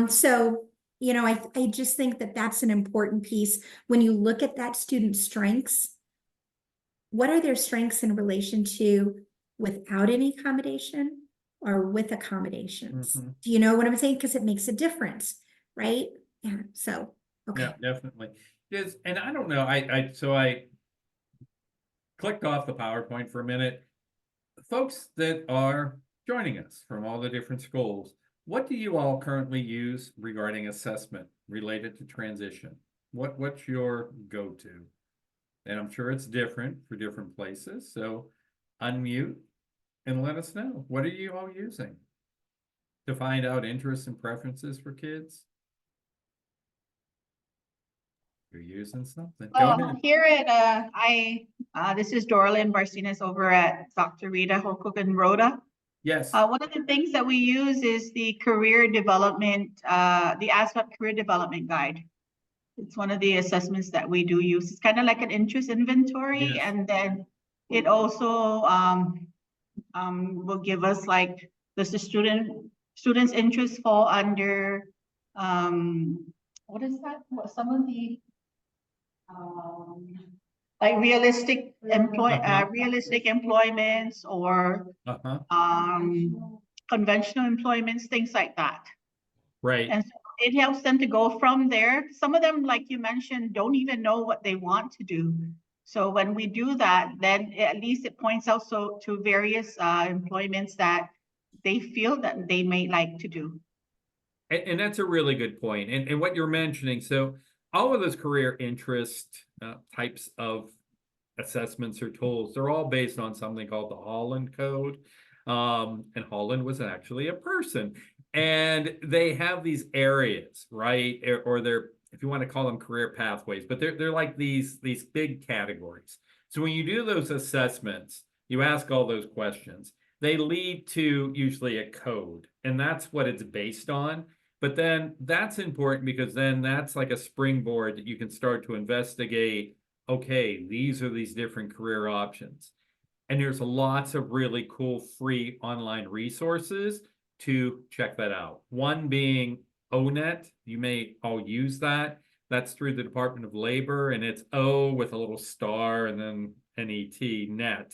So, I just think that that's an important piece. When you look at that student's strengths, what are their strengths in relation to without any accommodation or with accommodations? Mm-hmm. Do you know what I'm saying? Because it makes a difference, right? Yeah, so, okay. Yeah, definitely. And I don't know, I clicked off the PowerPoint for a minute. Folks that are joining us from all the different schools, what do you all currently use regarding assessment related to transition? What's your go-to? And I'm sure it's different for different places. So unmute and let us know. What are you all using to find out interests and preferences for kids? You're using something. Go ahead. Here at this is Dorlyn Barcinas over at Dr. Rita Hokuk and Rhoda. Yes. One of the things that we use is the career development, the ASVAB career development guide. It's one of the assessments that we do use. It's kind of like an interest inventory, Yes. and then it also will give us like, does the student's interest fall under, what is that? What some of the, like realistic employments or, Uh-huh, conventional employments, things like that. right. And so it helps them to go from there. Some of them, like you mentioned, don't even know what they want to do. So when we do that, then at least it points out to various employments that they feel that they may like to do. And that's a really good point. And what you're mentioning, so all of those career interest types of assessments or tools, they're all based on something called the Holland Code. And Holland was actually a person. And they have these areas, right? Or they're, if you want to call them career pathways, but they're like these big categories. So when you do those assessments, you ask all those questions, they lead to usually a code, and that's what it's based on. But then that's important because then that's like a springboard that you can start to investigate. Okay, these are these different career options. And there's lots of really cool free online resources to check that out. One being ONET. You may all use that. That's through the Department of Labor, and it's O with a little star and then NET, net.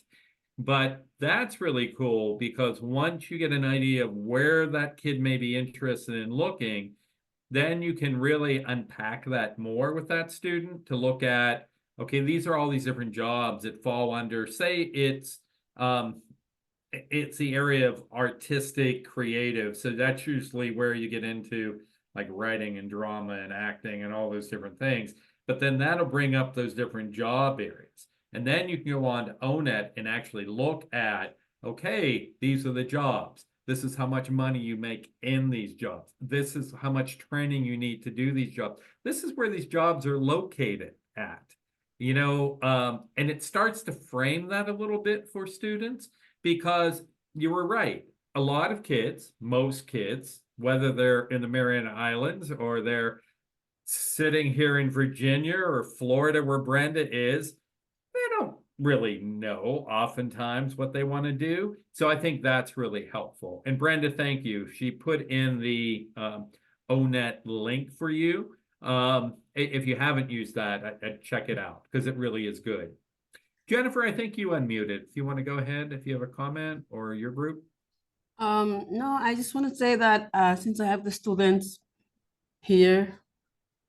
But that's really cool because once you get an idea of where that kid may be interested in looking, then you can really unpack that more with that student to look at, okay, these are all these different jobs that fall under, say it's the area of artistic creative. So that's usually where you get into like writing and drama and acting and all those different things. But then that'll bring up those different job areas. And then you can go on to ONET and actually look at, okay, these are the jobs. This is how much money you make in these jobs. This is how much training you need to do these jobs. This is where these jobs are located at, and it starts to frame that a little bit for students because you were right. A lot of kids, most kids, whether they're in the Mariana Islands or they're sitting here in Virginia or Florida where Brenda is, they don't really know oftentimes what they want to do. So I think that's really helpful. And Brenda, thank you. She put in the ONET link for you. If you haven't used that, I'd check it out because it really is good. Jennifer, I think you unmuted. If you want to go ahead, if you have a comment or your group. No, I just want to say that since I have the students here,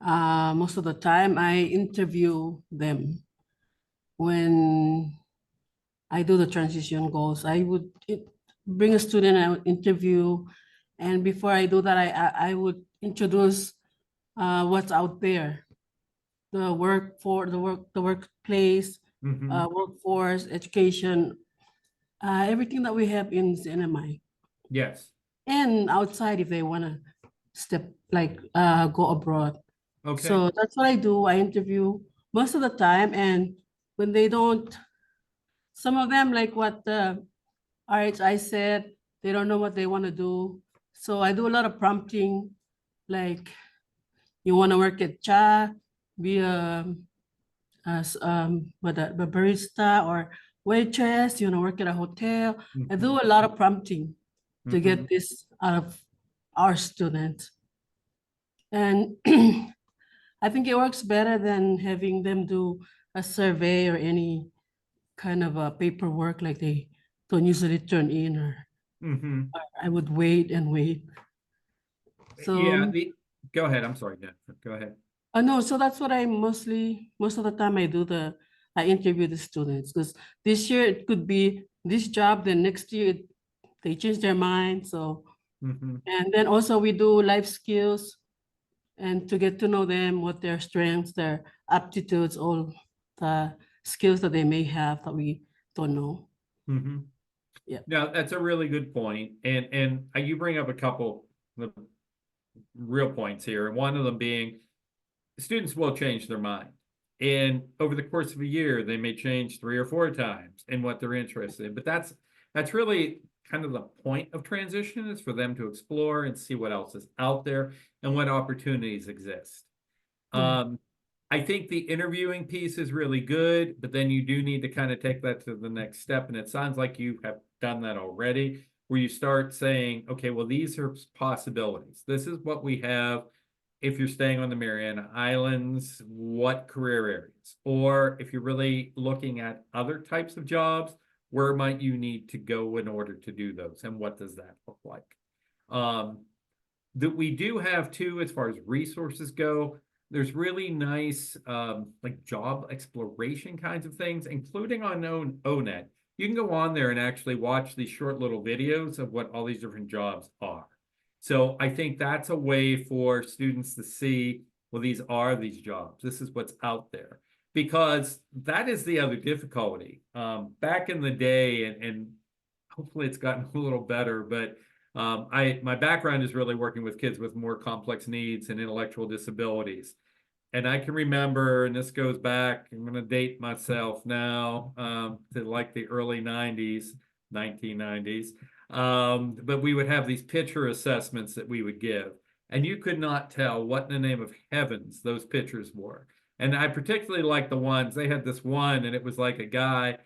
most of the time I interview them. When I do the transition goals, I would bring a student, I would interview, and before I do that, I would introduce what's out there, the workplace, workforce, education, everything that we have in CNMI. Yes. And outside if they want to step, like go abroad. Okay. So that's what I do. I interview most of the time, and when they don't, some of them, like what the RHI said, they don't know what they want to do. So I do a lot of prompting, like you want to work at cha, be a barista or waitress, you want to work at a hotel. I do a lot of prompting to get this out of our students. And I think it works better than having them do a survey or any kind of a paperwork like they don't usually turn in, or I would wait and wait. So yeah, go ahead. I'm sorry, Jennifer. Go ahead. no, so that's what I most of the time I interview the students, because this year it could be this job, then next year they change their mind. So and then also we do life skills and to get to know them, what their strengths, their aptitudes, all the skills that they may have that we don't know. Yeah. Now that's a really good point. And you bring up a couple of real points here. And one of them being students will change their mind. And over the course of a year, they may change 3 or 4 times in what they're interested in. But that's really kind of the point of transition, is for them to explore and see what else is out there and what opportunities exist. I think the interviewing piece is really good, but then you do need to kind of take that to the next step. And it sounds like you have done that already, where you start saying, okay, well, these are possibilities. This is what we have. If you're staying on the Mariana Islands, what career areas? Or if you're really looking at other types of jobs, where might you need to go in order to do those? And what does that look like? That we do have too, as far as resources go, there's really nice like job exploration kinds of things, including on ONET. You can go on there and actually watch these short little videos of what all these different jobs are. So I think that's a way for students to see, well, these are these jobs. This is what's out there. Because that is the other difficulty. Back in the day, and hopefully it's gotten a little better, but my background is really working with kids with more complex needs and intellectual disabilities. And I can remember, and this goes back, I'm going to date myself now to like the early 90s, 1990s. But we would have these picture assessments that we would give, and you could not tell what in the name of heavens those pictures were. And I particularly like the ones, they had this one, and it was like a guy,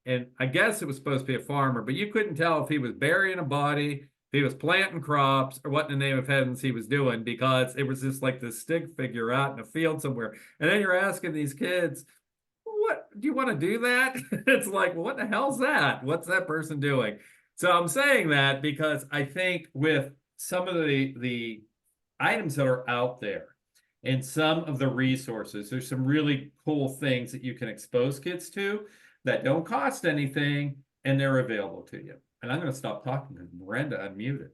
and I guess it was supposed to be a farmer, but you couldn't tell if he was burying a body, if he was planting crops, or what in the name of heavens he was doing, because it was just like this stick figure out in a field somewhere. And then you're asking these kids, what do you want to do that? It's like, well, what the hell's that? What's that person doing? So I'm saying that because I think with some of the items that are out there and some of the resources, there's some really cool things that you can expose kids to that don't cost anything, and they're available to you. And I'm going to stop talking because Miranda unmuted.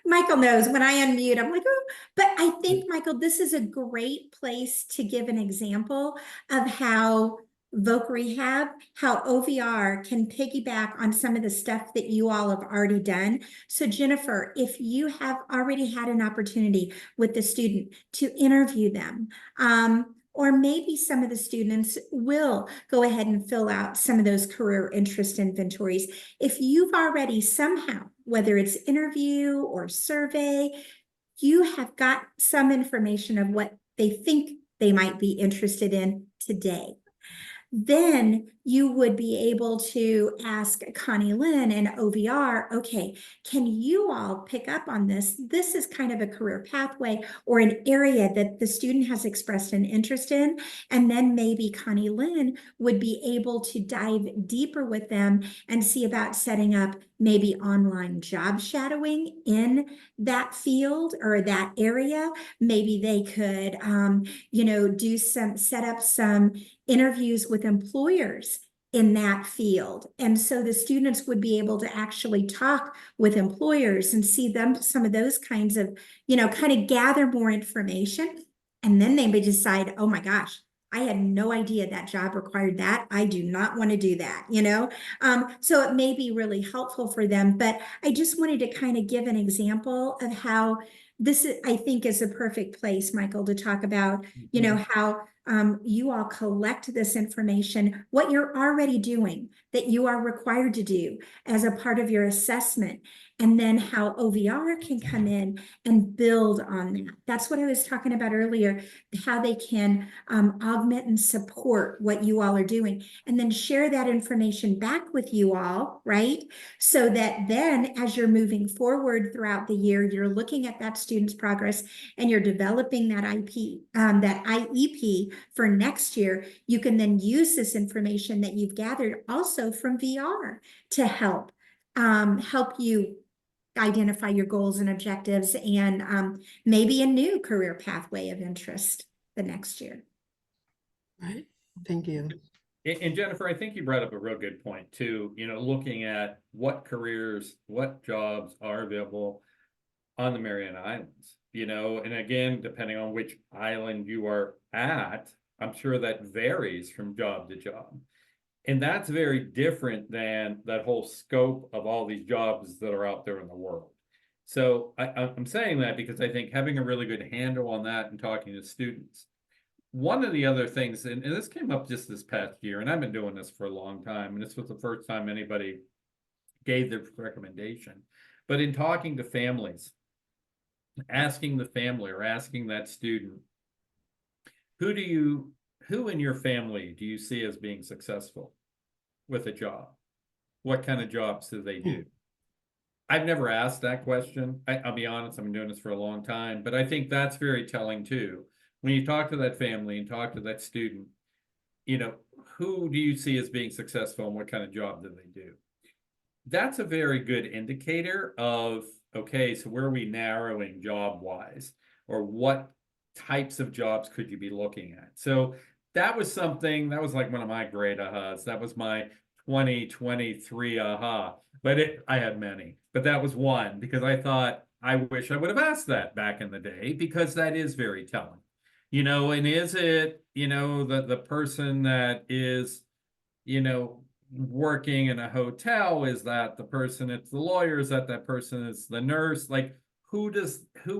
Michael knows when I unmute, I'm like, oh, but I think, Michael, this is a great place to give an example of how Voc Rehab, how OVR can piggyback on some of the stuff that you all have already done. So Jennifer, if you have already had an opportunity with the student to interview them, or maybe some of the students will go ahead and fill out some of those career interest inventories. If you've already somehow, whether it's interview or survey, you have got some information of what they think they might be interested in today. Then you would be able to ask Connie Lynn and OVR, okay, can you all pick up on this? This is kind of a career pathway or an area that the student has expressed an interest in. And then maybe Connie Lynn would be able to dive deeper with them and see about setting up maybe online job shadowing in that field or that area. Maybe they could, set up some interviews with employers in that field. And so the students would be able to actually talk with employers and see some of those kinds of, kind of gather more information. And then they may decide, oh my gosh, I had no idea that job required that. I do not want to do that, So it may be really helpful for them. But I just wanted to kind of give an example of how this, I think, is a perfect place, Michael, to talk about, how you all collect this information, what you're already doing that you are required to do as a part of your assessment, and then how OVR can come in and build on that. That's what I was talking about earlier, how they can augment and support what you all are doing, and then share that information back with you all, right? So that then as you're moving forward throughout the year, you're looking at that student's progress and you're developing that that IEP for next year, you can then use this information that you've gathered also from VR to help you identify your goals and objectives and maybe a new career pathway of interest the next year. Right. Thank you. And Jennifer, I think you brought up a real good point too, looking at what careers, what jobs are available on the Mariana Islands, and again, depending on which island you are at, I'm sure that varies from job to job. And that's very different than that whole scope of all these jobs that are out there in the world. So I'm saying that because I think having a really good handle on that and talking to students. One of the other things, and this came up just this past year, and I've been doing this for a long time, and this was the first time anybody gave their recommendation. But in talking to families, asking the family or asking that student, who in your family do you see as being successful with a job? what kind of jobs do they do? I've never asked that question. I'll be honest, I've been doing this for a long time, but I think that's very telling too. When you talk to that family and talk to that student, you know, who do you see as being successful and what kind of job do they do? That's a very good indicator of, okay, so where are we narrowing job wise, or what types of jobs could you be looking at? So that was something that was like one of my great ahas. That was my 2023 aha. But I had many, but that was one because I thought I wish I would have asked that back in the day because that is very telling. You know, and is it, you know, the person that is, you know, working in a hotel? Is that the person, it's the lawyer? Is that person is the nurse? Like, who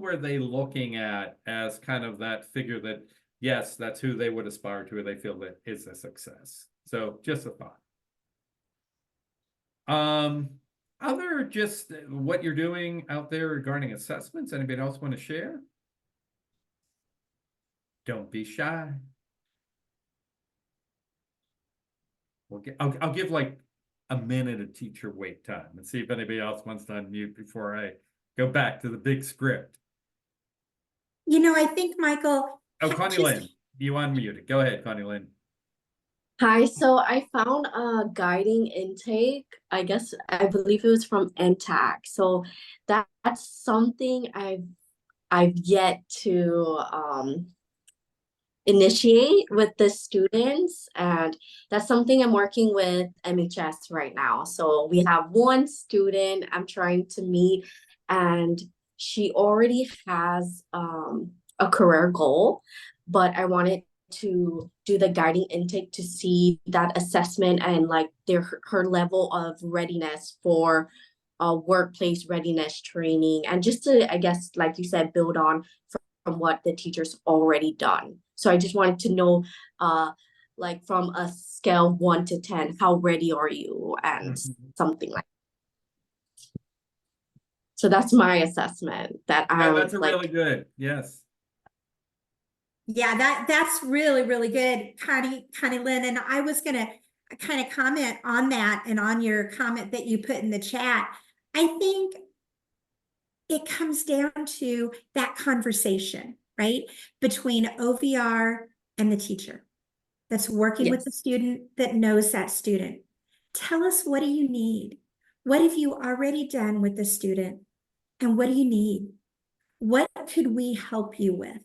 are they looking at as kind of that figure that, yes, that's who they would aspire to, or they feel that is a success? So just a thought. Other just what you're doing out there regarding assessments, anybody else want to share? Don't be shy. I'll give like a minute of teacher wait time and see if anybody else wants to unmute before I go back to the big script. You know, I think, Michael. Oh, Connie Lynn, you unmuted. Go ahead, Connie Lynn. Hi, so I found a guiding intake. I believe it was from NTACT. So that's something I've yet to initiate with the students, and that's something I'm working with MHS right now. So we have one student I'm trying to meet, and she already has a career goal, but I wanted to do the guiding intake to see that assessment and like her level of readiness for workplace readiness training, and just to, I guess, like you said, build on from what the teacher's already done. So I just wanted to know, like from a scale 1 to 10, how ready are you, and something like that. So that's my assessment that I That's would a really good, yes. Yeah, that's really, really good, Connie Lynn. And I was gonna kind of comment on that and on your comment that you put in the chat. I think it comes down to that conversation, right? Between OVR and the teacher that's working with the student, that knows that student. Tell us, what do you need? What have you already done with the student? And what do you need? What could we help you with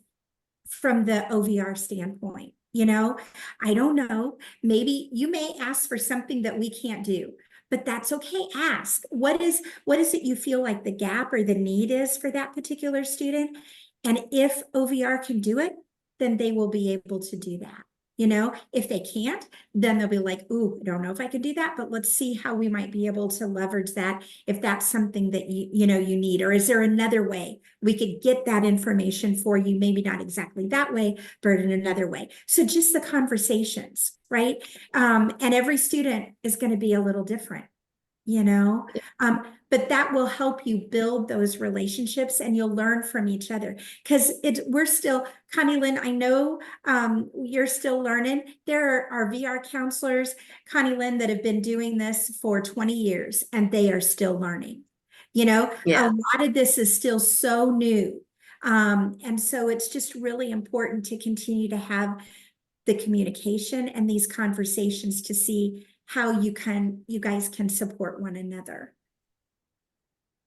from the OVR standpoint? You know, I don't know. Maybe you may ask for something that we can't do, but that's okay. Ask. What is it you feel like the gap or the need is for that particular student? And if OVR can do it, then they will be able to do that. You know, if they can't, then they'll be like, ooh, I don't know if I can do that, but let's see how we might be able to leverage that if that's something that you need. Or is there another way we could get that information for you? Maybe not exactly that way, but in another way. So just the conversations, right? And every student is going to be a little different, you know, but that will help you build those relationships, and you'll learn from each other, because we're still, Connie Lynn, I know you're still learning. There are VR counselors, Connie Lynn, that have been doing this for 20 years and they are still learning. You know, a lot of this is still so new. And so it's just really important to continue to have the communication and these conversations to see how you guys can support one another.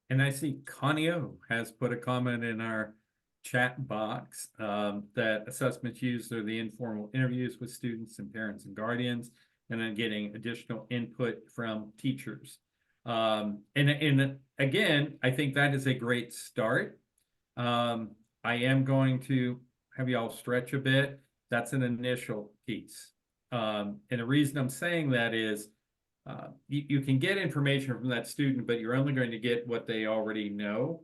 And I see Connie O has put a comment in our chat box that assessments used are the informal interviews with students and parents and guardians, and then getting additional input from teachers. And again, I think that is a great start. I am going to have you all stretch a bit. That's an initial piece. And the reason I'm saying that is you can get information from that student, but you're only going to get what they already know.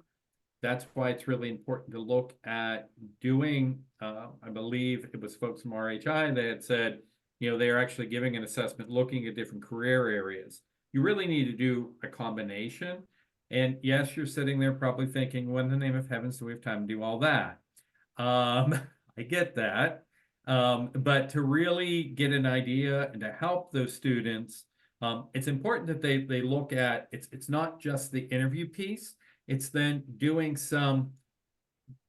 That's why it's really important to look at doing, I believe it was folks from RHI that had said, you know, they're actually giving an assessment looking at different career areas. You really need to do a combination. And yes, you're sitting there probably thinking, what in the name of heavens do we have time to do all that? I get that. But to really get an idea and to help those students It's important that they look at, it's not just the interview piece, it's then doing some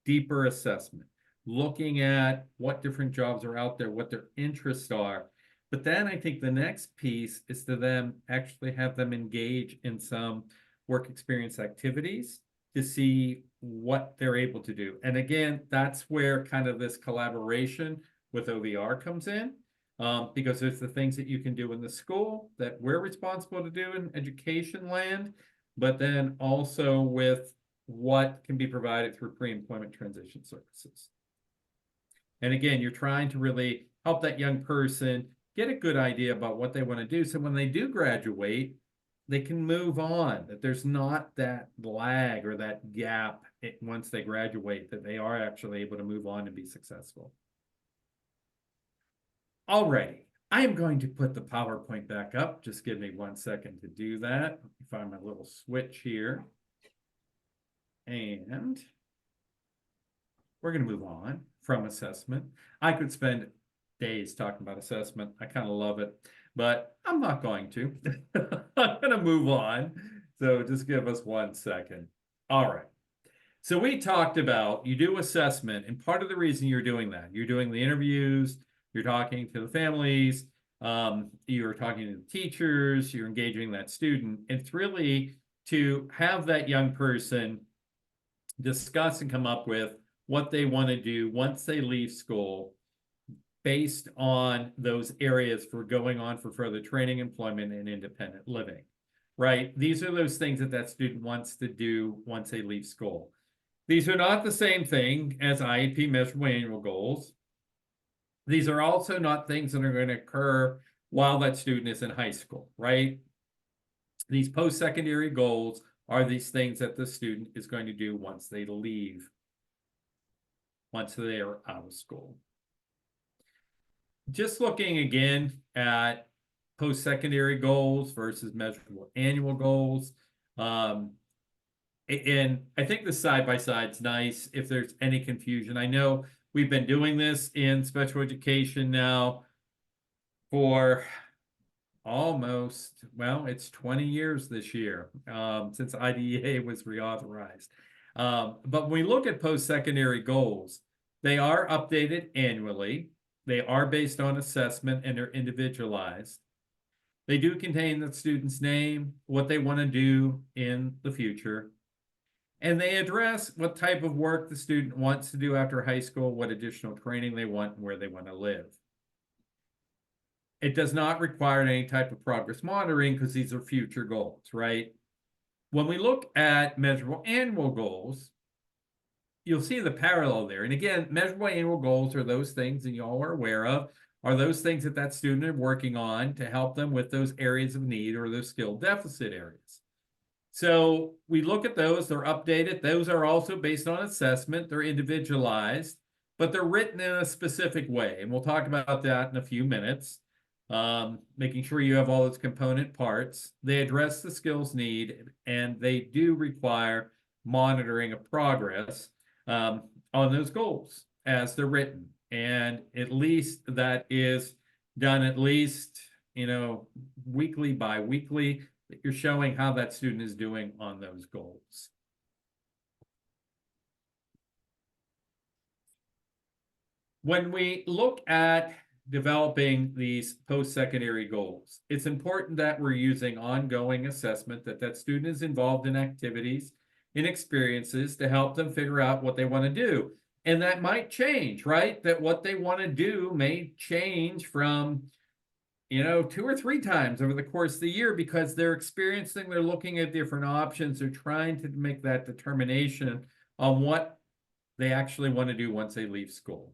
deeper assessment, looking at what different jobs are out there, what their interests are. But then I think the next piece is to them actually have them engage in some work experience activities to see what they're able to do. And again, that's where kind of this collaboration with OVR comes in, because there's the things that you can do in the school that we're responsible to do in education land, but then also with what can be provided through pre-employment transition services. And again, you're trying to really help that young person get a good idea about what they want to do. So when they do graduate, they can move on, that there's not that lag or that gap once they graduate, that they are actually able to move on and be successful. Alrighty, I am going to put the PowerPoint back up. Just give me 1 second to do that. Let me find my little switch here. And we're going to move on from assessment. I could spend days talking about assessment. I kind of love it, but I'm not going to. I'm going to move on. So just give us 1 second. All right. So we talked about you do assessment, and part of the reason you're doing that, you're doing the interviews, you're talking to the families, you're talking to the teachers, you're engaging that student. It's really to have that young person discuss and come up with what they want to do once they leave school based on those areas for going on for further training, employment, and independent living, right? These are those things that that student wants to do once they leave school. These are not the same thing as IEP measurable annual goals. These are also not things that are going to occur while that student is in high school, right? These post-secondary goals are these things that the student is going to do once they leave, once they are out of school. Just looking again at post-secondary goals versus measurable annual goals. And I think the side-by-side is nice if there's any confusion. I know we've been doing this in special education now for almost, well, it's 20 years this year since IDEA was reauthorized. But when we look at post-secondary goals, they are updated annually. They are based on assessment and they're individualized. They do contain the student's name, what they want to do in the future, and they address what type of work the student wants to do after high school, what additional training they want, and where they want to live. It does not require any type of progress monitoring because these are future goals, right? When we look at measurable annual goals, you'll see the parallel there. And again, measurable annual goals are those things that you all are aware of, are those things that that student is working on to help them with those areas of need or those skill deficit areas. So we look at those, they're updated. Those are also based on assessment. They're individualized, but they're written in a specific way. And we'll talk about that in a few minutes. Making sure you have all its component parts. They address the skills need, and they do require monitoring of progress on those goals as they're written. And at least that is done at least, weekly, bi-weekly, that you're showing how that student is doing on those goals. When we look at developing these post-secondary goals, it's important that we're using ongoing assessment, that student is involved in activities, in experiences to help them figure out what they want to do. And that might change, right? That what they want to do may change from 2 or 3 times over the course of the year because they're experiencing, they're looking at different options, they're trying to make that determination on what they actually want to do once they leave school.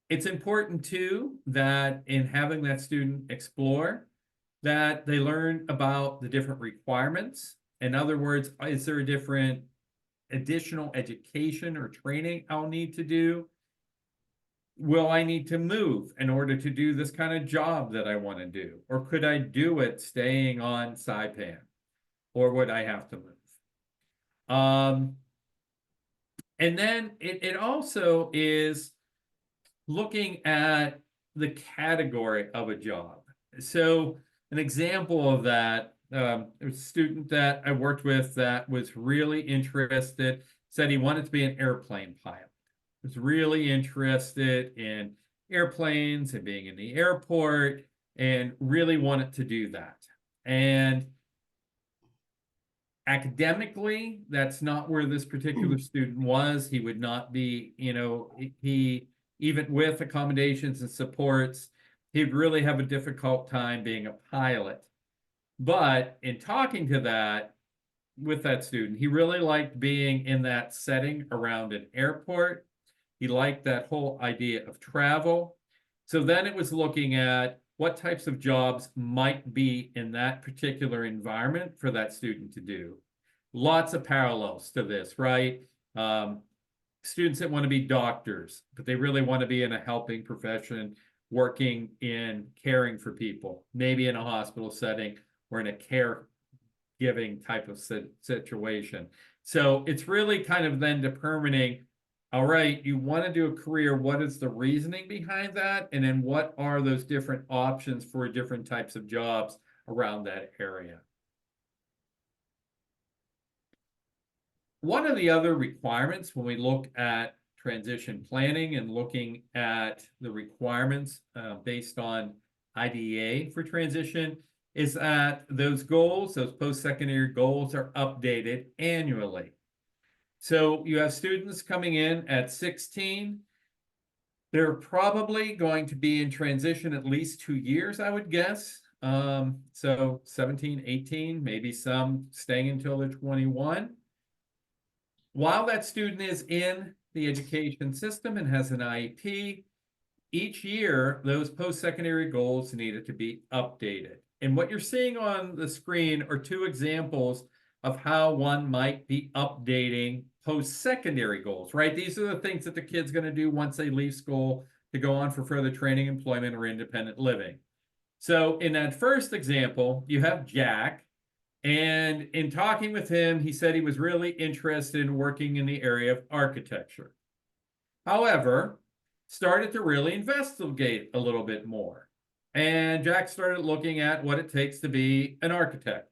It's important too that in having that student explore, that they learn about the different requirements. In other words, is there a different additional education or training I'll need to do? Will I need to move in order to do this kind of job that I want to do? Or could I do it staying on Saipan? Or would I have to move? And then it also is looking at the category of a job. So an example of that, there was a student that I worked with that was really interested, said he wanted to be an airplane pilot. Was really interested in airplanes and being in the airport and really wanted to do that. And academically, that's not where this particular student was. He would not be, he, even with accommodations and supports, he'd really have a difficult time being a pilot. But in talking to that, with that student, he really liked being in that setting around an airport. He liked that whole idea of travel. So then it was looking at what types of jobs might be in that particular environment for that student to do. Lots of parallels to this, right? Students that want to be doctors, but they really want to be in a helping profession, working in caring for people, maybe in a hospital setting or in a caregiving type of situation. So it's really kind of then determining, all right, you want to do a career, what is the reasoning behind that? And then what are those different options for different types of jobs around that area? One of the other requirements when we look at transition planning and looking at the requirements based on IDEA for transition is that those goals, those post-secondary goals, are updated annually. So you have students coming in at 16. They're probably going to be in transition at least 2 years, I would guess. So 17, 18, maybe some staying until they're 21. While that student is in the education system and has an IEP, each year those post-secondary goals needed to be updated. And what you're seeing on the screen are two examples of how one might be updating post-secondary goals, right? These are the things that the kid's going to do once they leave school to go on for further training, employment, or independent living. So in that first example, you have Jack. And in talking with him, he said he was really interested in working in the area of architecture. However, started to really investigate a little bit more. And Jack started looking at what it takes to be an architect.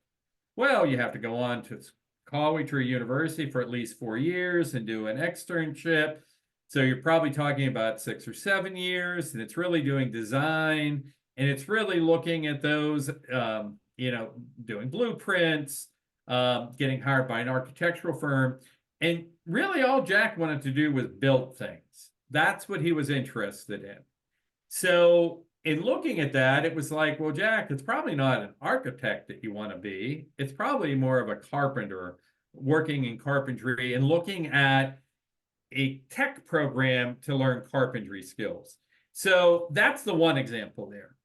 Well, you have to go on to college or university for at least 4 years and do an externship. So you're probably talking about 6 or 7 years, and it's really doing design, and it's really looking at those, doing blueprints, getting hired by an architectural firm. And really all Jack wanted to do was build things. That's what he was interested in. So in looking at that, it was like, well, Jack, it's probably not an architect that you want to be. It's probably more of a carpenter working in carpentry and looking at a tech program to learn carpentry skills. So that's the one example there.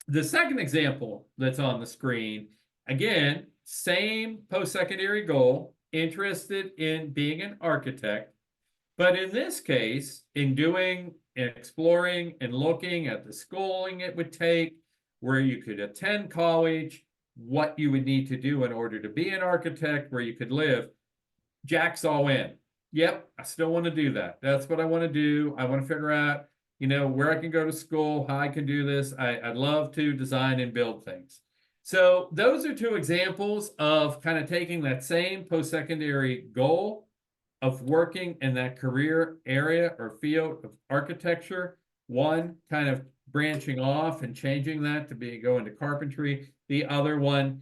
The second example that's on the screen, again, same post-secondary goal, interested in being an architect, but in this case, in doing and exploring and looking at the schooling it would take, where you could attend college, what you would need to do in order to be an architect, where you could live, Jack's all in. Yep, I still want to do that. That's what I want to do. I want to figure out, where I can go to school, how I can do this. I'd love to design and build things. So those are two examples of kind of taking that same post-secondary goal of working in that career area or field of architecture, one kind of branching off and changing that to go into carpentry, the other one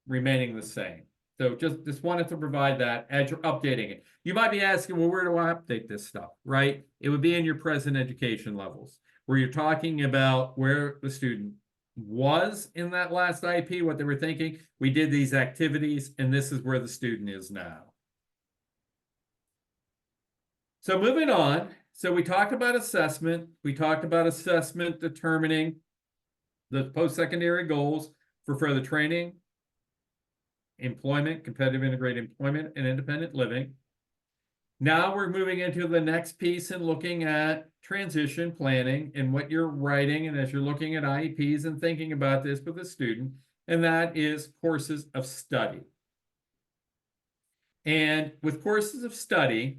remaining the same. So just wanted to provide that as you're updating it. You might be asking, well, where do I update this stuff, right? It would be in your present education levels, where you're talking about where the student was in that last IEP, what they were thinking. We did these activities, and this is where the student is now. So moving on, so we talked about assessment. We talked about assessment determining the post-secondary goals for further training, employment, competitive integrated employment, and independent living. Now we're moving into the next piece and looking at transition planning and what you're writing, and as you're looking at IEPs and thinking about this with a student, and that is courses of study. And with courses of study,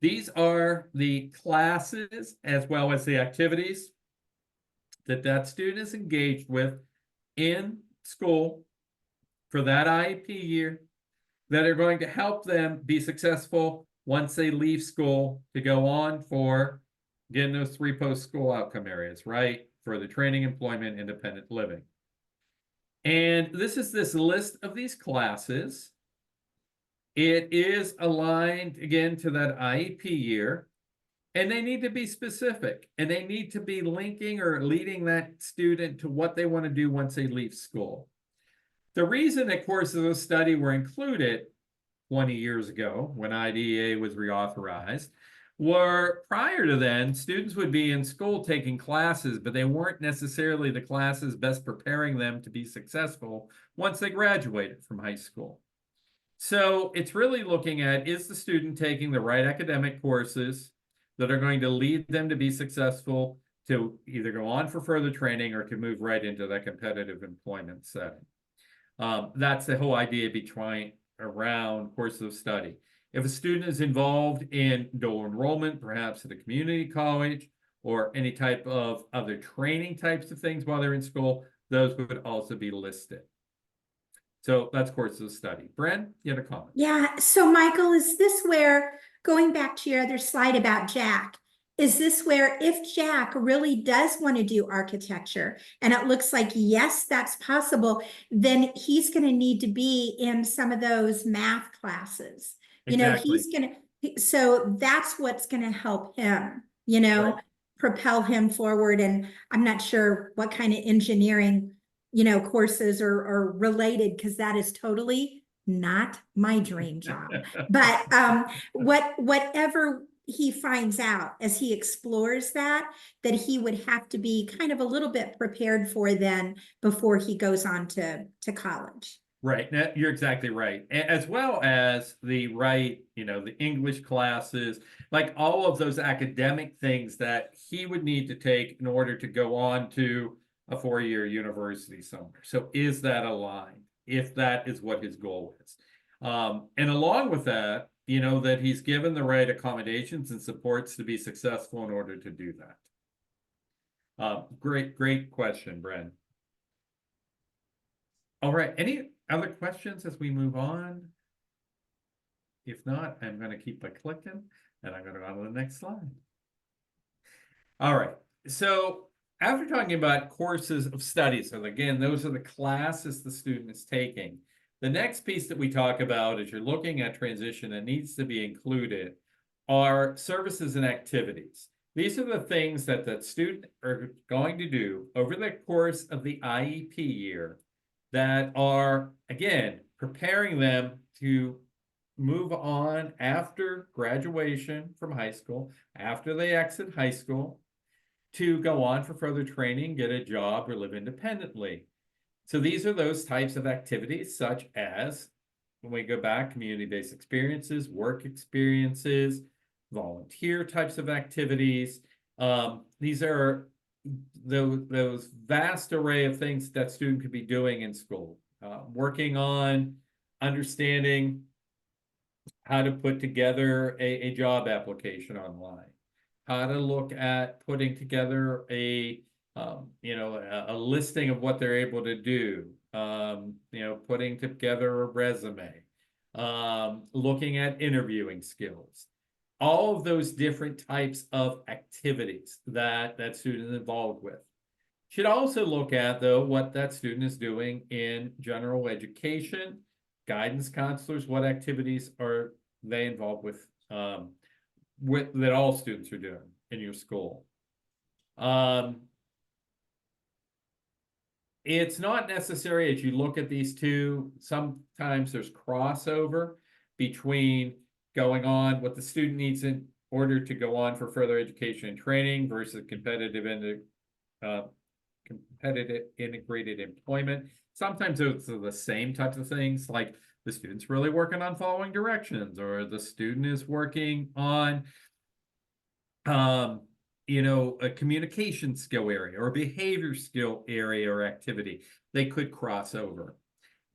these are the classes as well as the activities that that student is engaged with in school for that IEP year that are going to help them be successful once they leave school to go on for getting those 3 post-school outcome areas, right? For the training, employment, independent living. And this is this list of these classes. It is aligned again to that IEP year, and they need to be specific, and they need to be linking or leading that student to what they want to do once they leave school. The reason that courses of study were included 20 years ago when IDEA was reauthorized were prior to then, students would be in school taking classes, but they weren't necessarily the classes best preparing them to be successful once they graduated from high school. So it's really looking at, is the student taking the right academic courses that are going to lead them to be successful to either go on for further training or to move right into that competitive employment setting. That's the whole idea behind around courses of study. If a student is involved in dual enrollment, perhaps at a community college or any type of other training types of things while they're in school, those would also be listed. So that's courses of study. Bren, you had a comment? Yeah, so Michael, is this where, going back to your other slide about Jack, is this where if Jack really does want to do architecture, and it looks like, yes, that's possible, then he's going to need to be in some of those math classes. You know, Exactly. he's going to, so that's what's going to help him, you know, Right. propel him forward. And I'm not sure what kind of engineering, you know, courses are related, because that is totally not my dream job. But whatever he finds out as he explores that he would have to be kind of a little bit prepared for then before he goes on to college. Right. You're exactly right. As well as the right, you know, the English classes, like all of those academic things that he would need to take in order to go on to a 4-year university somewhere. So is that aligned, if that is what his goal is? And along with that, you know, that he's given the right accommodations and supports to be successful in order to do that. Great question, Bren. All right, any other questions as we move on? If not, I'm going to keep by clicking and I'm going to go on to the next slide. All right, so after talking about courses of study, so again, those are the classes the student is taking. The next piece that we talk about as you're looking at transition that needs to be included are services and activities. These are the things that the student are going to do over the course of the IEP year that are, again, preparing them to move on after graduation from high school, after they exit high school, to go on for further training, get a job, or live independently. So these are those types of activities, such as, when we go back, community-based experiences, work experiences, volunteer types of activities. These are those vast array of things that student could be doing in school, working on understanding how to put together a job application online, how to look at putting together a listing of what they're able to do, putting together a resume, looking at interviewing skills. All of those different types of activities that student is involved with. Should also look at, though, what that student is doing in general education, guidance counselors, what activities are they involved with that all students are doing in your school. It's not necessary as you look at these two, sometimes there's crossover between going on what the student needs in order to go on for further education and training versus competitive integrated employment. Sometimes those are the same types of things, like the student's really working on following directions, or the student is working on a communication skill area or a behavior skill area or activity. They could cross over.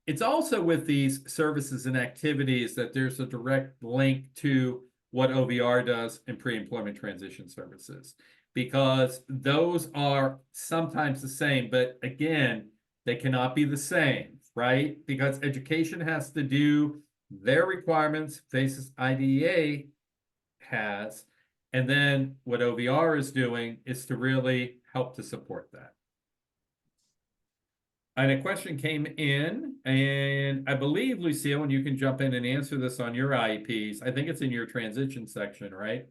It's also with these services and activities that there's a direct link to what OVR does in pre-employment transition services. because those are sometimes the same, but again, they cannot be the same, right? Because education has to do their requirements, faces IDEA has, and then what OVR is doing is to really help to support that. And a question came in, and I believe, Lucille, and you can jump in and answer this on your IEPs. I think it's in your transition section, right?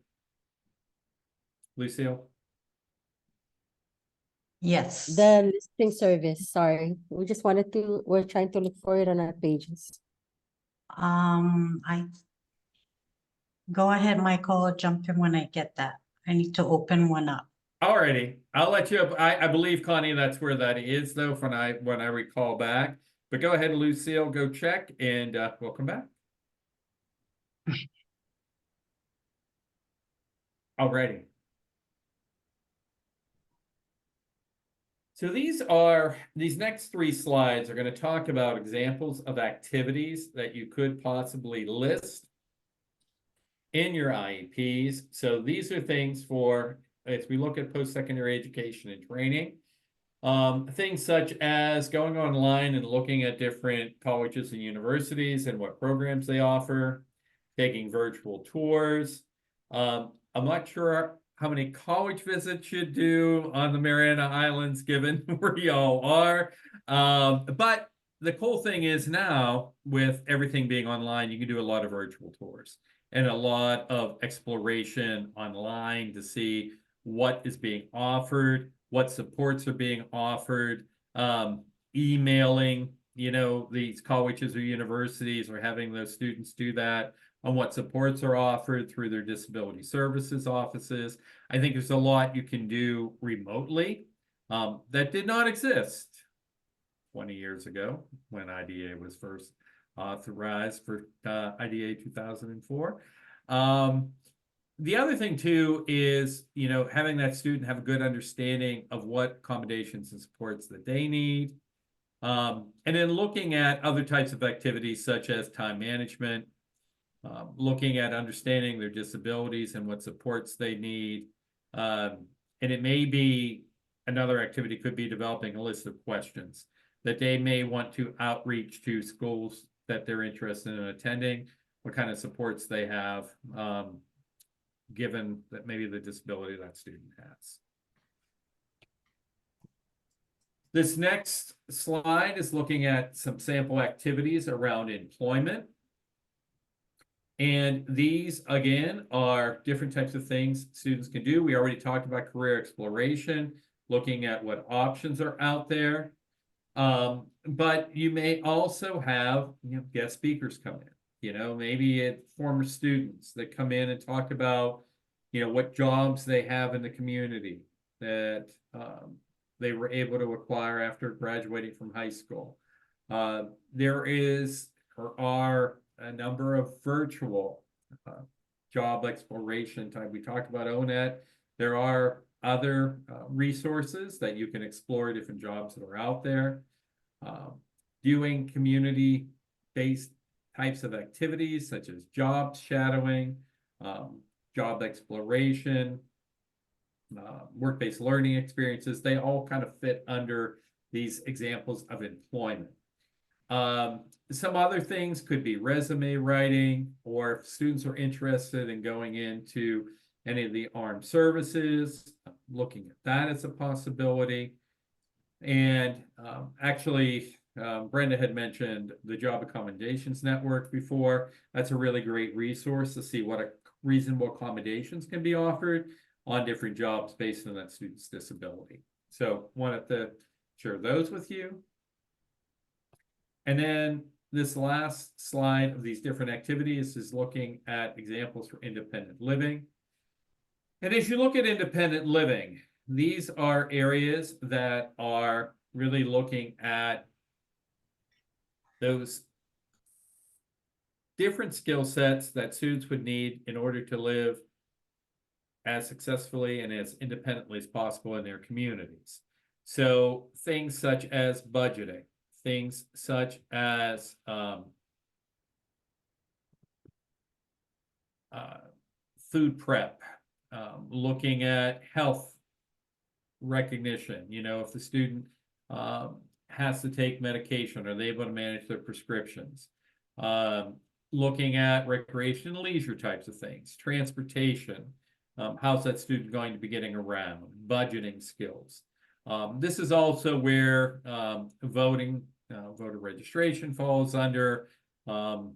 Lucille? Yes. The listing service, sorry. We're trying to look for it on our pages. Go ahead, Michael, jump in when I get that. I need to open one up. Alrighty, I'll let you up. I believe, Connie, that's where that is, though, when I recall back. But go ahead, Lucille, go check, and we'll come back. Alrighty. So these next 3 slides are going to talk about examples of activities that you could possibly list in your IEPs. So these are things for, as we look at post-secondary education and training, things such as going online and looking at different colleges and universities and what programs they offer, taking virtual tours. I'm not sure how many college visits you do on the Mariana Islands, given where y'all are. But the cool thing is now, with everything being online, you can do a lot of virtual tours and a lot of exploration online to see what is being offered, what supports are being offered, emailing, these colleges or universities, or having those students do that on what supports are offered through their disability services offices. I think there's a lot you can do remotely that did not exist 20 years ago when IDEA was first authorized for IDEA 2004. The other thing too is, having that student have a good understanding of what accommodations and supports that they need. And then looking at other types of activities such as time management, looking at understanding their disabilities and what supports they need. And it may be, another activity could be developing a list of questions that they may want to outreach to schools that they're interested in attending, what kind of supports they have, given that maybe the disability that student has. This next slide is looking at some sample activities around employment. And these, again, are different types of things students can do. We already talked about career exploration, looking at what options are out there. But you may also have, guest speakers come in, maybe it's former students that come in and talk about, what jobs they have in the community that they were able to acquire after graduating from high school. There are a number of virtual job exploration type. We talked about ONET. There are other resources that you can explore different jobs that are out there. Doing community-based types of activities such as job shadowing, job exploration, work-based learning experiences, they all kind of fit under these examples of employment. Some other things could be resume writing, or if students are interested in going into any of the armed services, looking at that as a possibility. And actually, Brenda had mentioned the Job Accommodations Network before. That's a really great resource to see what reasonable accommodations can be offered on different jobs based on that student's disability. So wanted to share those with you. And then this last slide of these different activities is looking at examples for independent living. And as you look at independent living, these are areas that are really looking at those different skill sets that students would need in order to live as successfully and as independently as possible in their communities. So things such as budgeting, things such as food prep, looking at health recognition, if the student has to take medication, are they able to manage their prescriptions? Looking at recreation and leisure types of things, transportation, how's that student going to be getting around, budgeting skills. This is also where voting, voter registration falls under,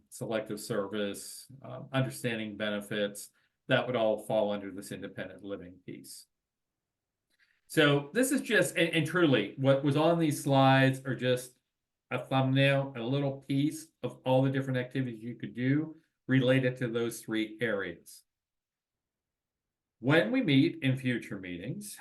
selective service, understanding benefits. That would all fall under this independent living piece. So this is just, and truly, what was on these slides are just a thumbnail, a little piece of all the different activities you could do related to those 3 areas. When we meet in future meetings,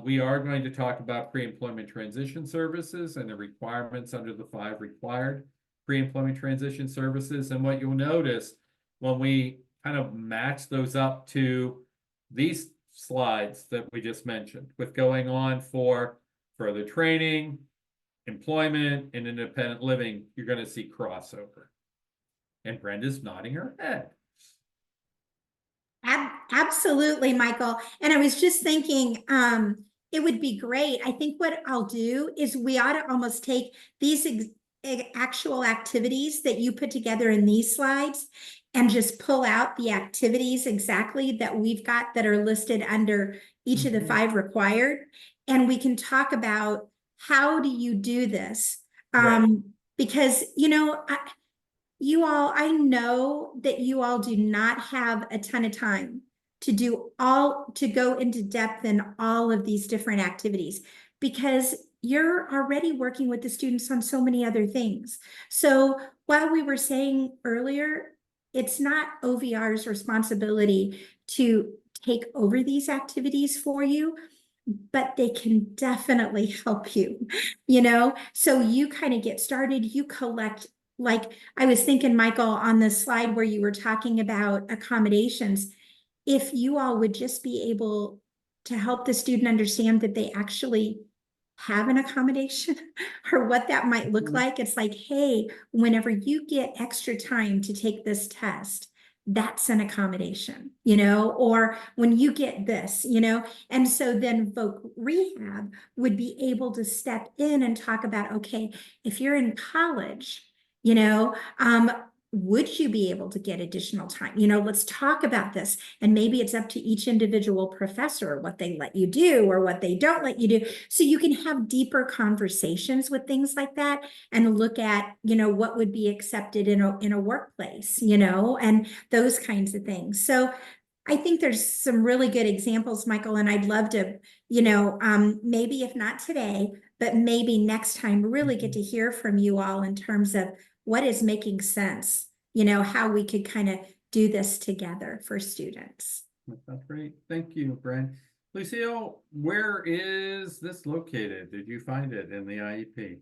we are going to talk about pre-employment transition services and the requirements under the 5 required pre-employment transition services. And what you'll notice when we kind of match those up to these slides that we just mentioned, with going on for further training, employment, and independent living, you're going to see crossover. And Brenda's nodding her head. Absolutely, Michael. And I was just thinking, it would be great. I think what I'll do is we ought to almost take these actual activities that you put together in these slides and just pull out the activities exactly that we've got that are listed under each of the 5 required. And we can talk about how do you do this? Right. Because, I know that you all do not have a ton of time to go into depth in all of these different activities, because you're already working with the students on so many other things. So while we were saying earlier, it's not OVR's responsibility to take over these activities for you, but they can definitely help you, so you kind of get started, you collect. Like I was thinking, Michael, on the slide where you were talking about accommodations, if you all would just be able to help the student understand that they actually have an accommodation or what that might look like. It's like, hey, whenever you get extra time to take this test, that's an accommodation, or when you get this, and so then Voc Rehab would be able to step in and talk about, okay, if you're in college, would you be able to get additional time? Let's talk about this. And maybe it's up to each individual professor what they let you do or what they don't let you do. So you can have deeper conversations with things like that and look at, what would be accepted in a workplace, and those kinds of things. So I think there's some really good examples, Michael, and I'd love to, maybe if not today, but maybe next time, really get to hear from you all in terms of what is making sense, how we could kind of do this together for students. That's great. Thank you, Brent. Lucille, where is this located? Did you find it in the IEP?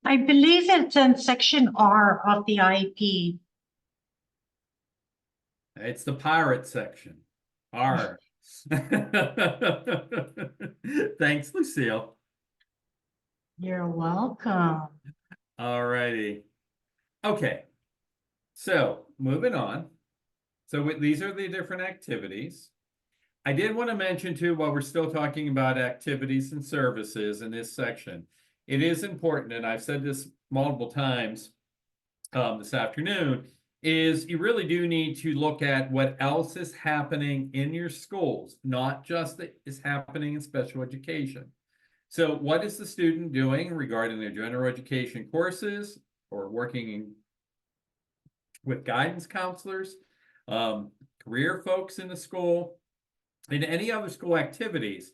I believe it's in section R of the IEP. It's the pirate section. R. Thanks, Lucille. You're welcome. All righty. Okay. So moving on. So these are the different activities. I did want to mention too, while we're still talking about activities and services in this section, it is important, and I've said this multiple times this afternoon, is you really do need to look at what else is happening in your schools, not just that is happening in special education. So what is the student doing regarding their general education courses or working with guidance counselors, career folks in the school, and any other school activities?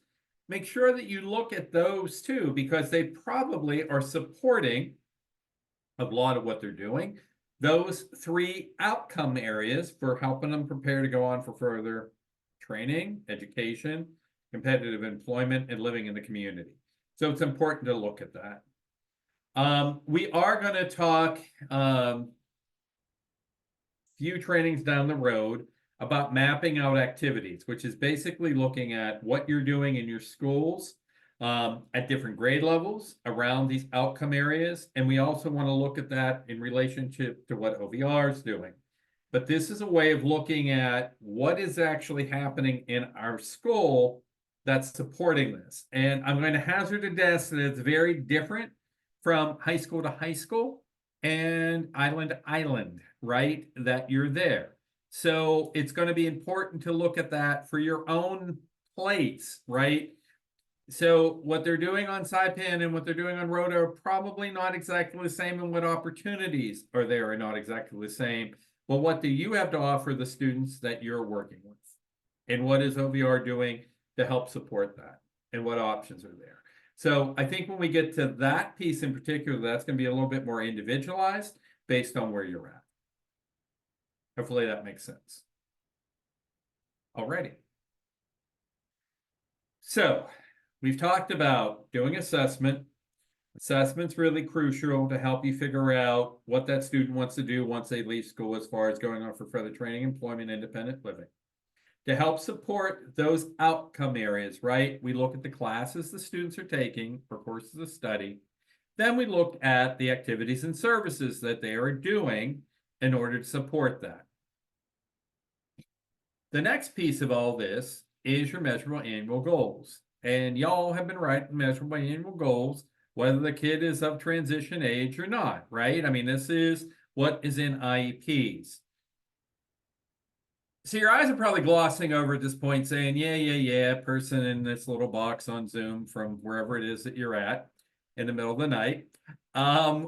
Make sure that you look at those too, because they probably are supporting a lot of what they're doing. Those 3 outcome areas for helping them prepare to go on for further training, education, competitive employment, and living in the community. So it's important to look at that. We are going to talk few trainings down the road about mapping out activities, which is basically looking at what you're doing in your schools at different grade levels around these outcome areas. And we also want to look at that in relationship to what OVR is doing. but this is a way of looking at what is actually happening in our school that's supporting this. And I'm going to hazard a guess that it's very different from high school to high school and island to island, right? That you're there. So it's going to be important to look at that for your own place, right? So what they're doing on Saipan and what they're doing on Rhoda are probably not exactly the same, and what opportunities are there are not exactly the same. But what do you have to offer the students that you're working with? And what is OVR doing to help support that? And what options are there? So I think when we get to that piece in particular, that's going to be a little bit more individualized based on where you're at. Hopefully that makes sense. Alrighty. So we've talked about doing assessment. Assessment's really crucial to help you figure out what that student wants to do once they leave school as far as going on for further training, employment, independent living. To help support those outcome areas, right? We look at the classes the students are taking or courses of study. Then we look at the activities and services that they are doing in order to support that. The next piece of all this is your measurable annual goals. And y'all have been writing measurable annual goals, whether the kid is of transition age or not, right? I mean, this is what is in IEPs. So your eyes are probably glossing over at this point saying, yeah, person in this little box on Zoom from wherever it is that you're at in the middle of the night.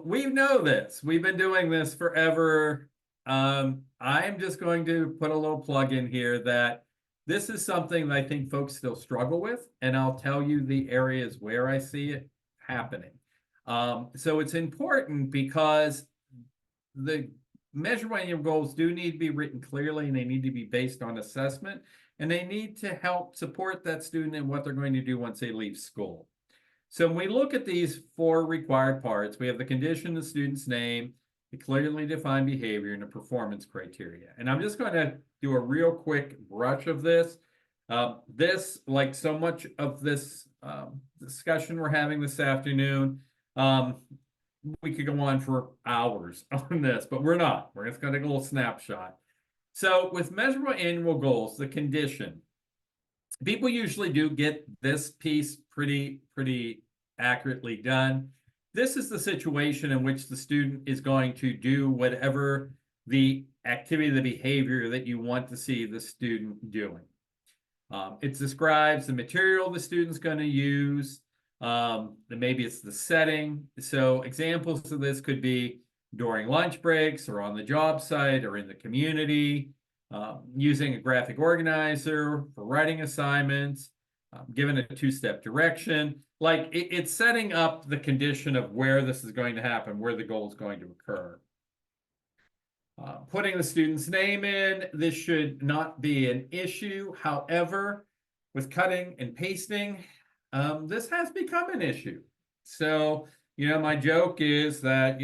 We know this. We've been doing this forever. I'm just going to put a little plug in here that this is something that I think folks still struggle with, and I'll tell you the areas where I see it happening. So it's important because the measurable annual goals do need to be written clearly, and they need to be based on assessment, and they need to help support that student in what they're going to do once they leave school. So when we look at these 4 required parts, we have the condition, the student's name, the clearly defined behavior, and the performance criteria. And I'm just going to do a real quick brush of this. This, like so much of this discussion we're having this afternoon, we could go on for hours on this, but we're not. We're just going to take a little snapshot. So with measurable annual goals, the condition, people usually do get this piece pretty accurately done. This is the situation in which the student is going to do whatever the activity, the behavior that you want to see the student doing. It describes the material the student's going to use. Maybe it's the setting. So examples of this could be during lunch breaks or on the job site or in the community, using a graphic organizer for writing assignments, given a 2-step direction. Like it's setting up the condition of where this is going to happen, where the goal is going to occur. Putting the student's name in, this should not be an issue. However, with cutting and pasting, this has become an issue. So, my joke is that,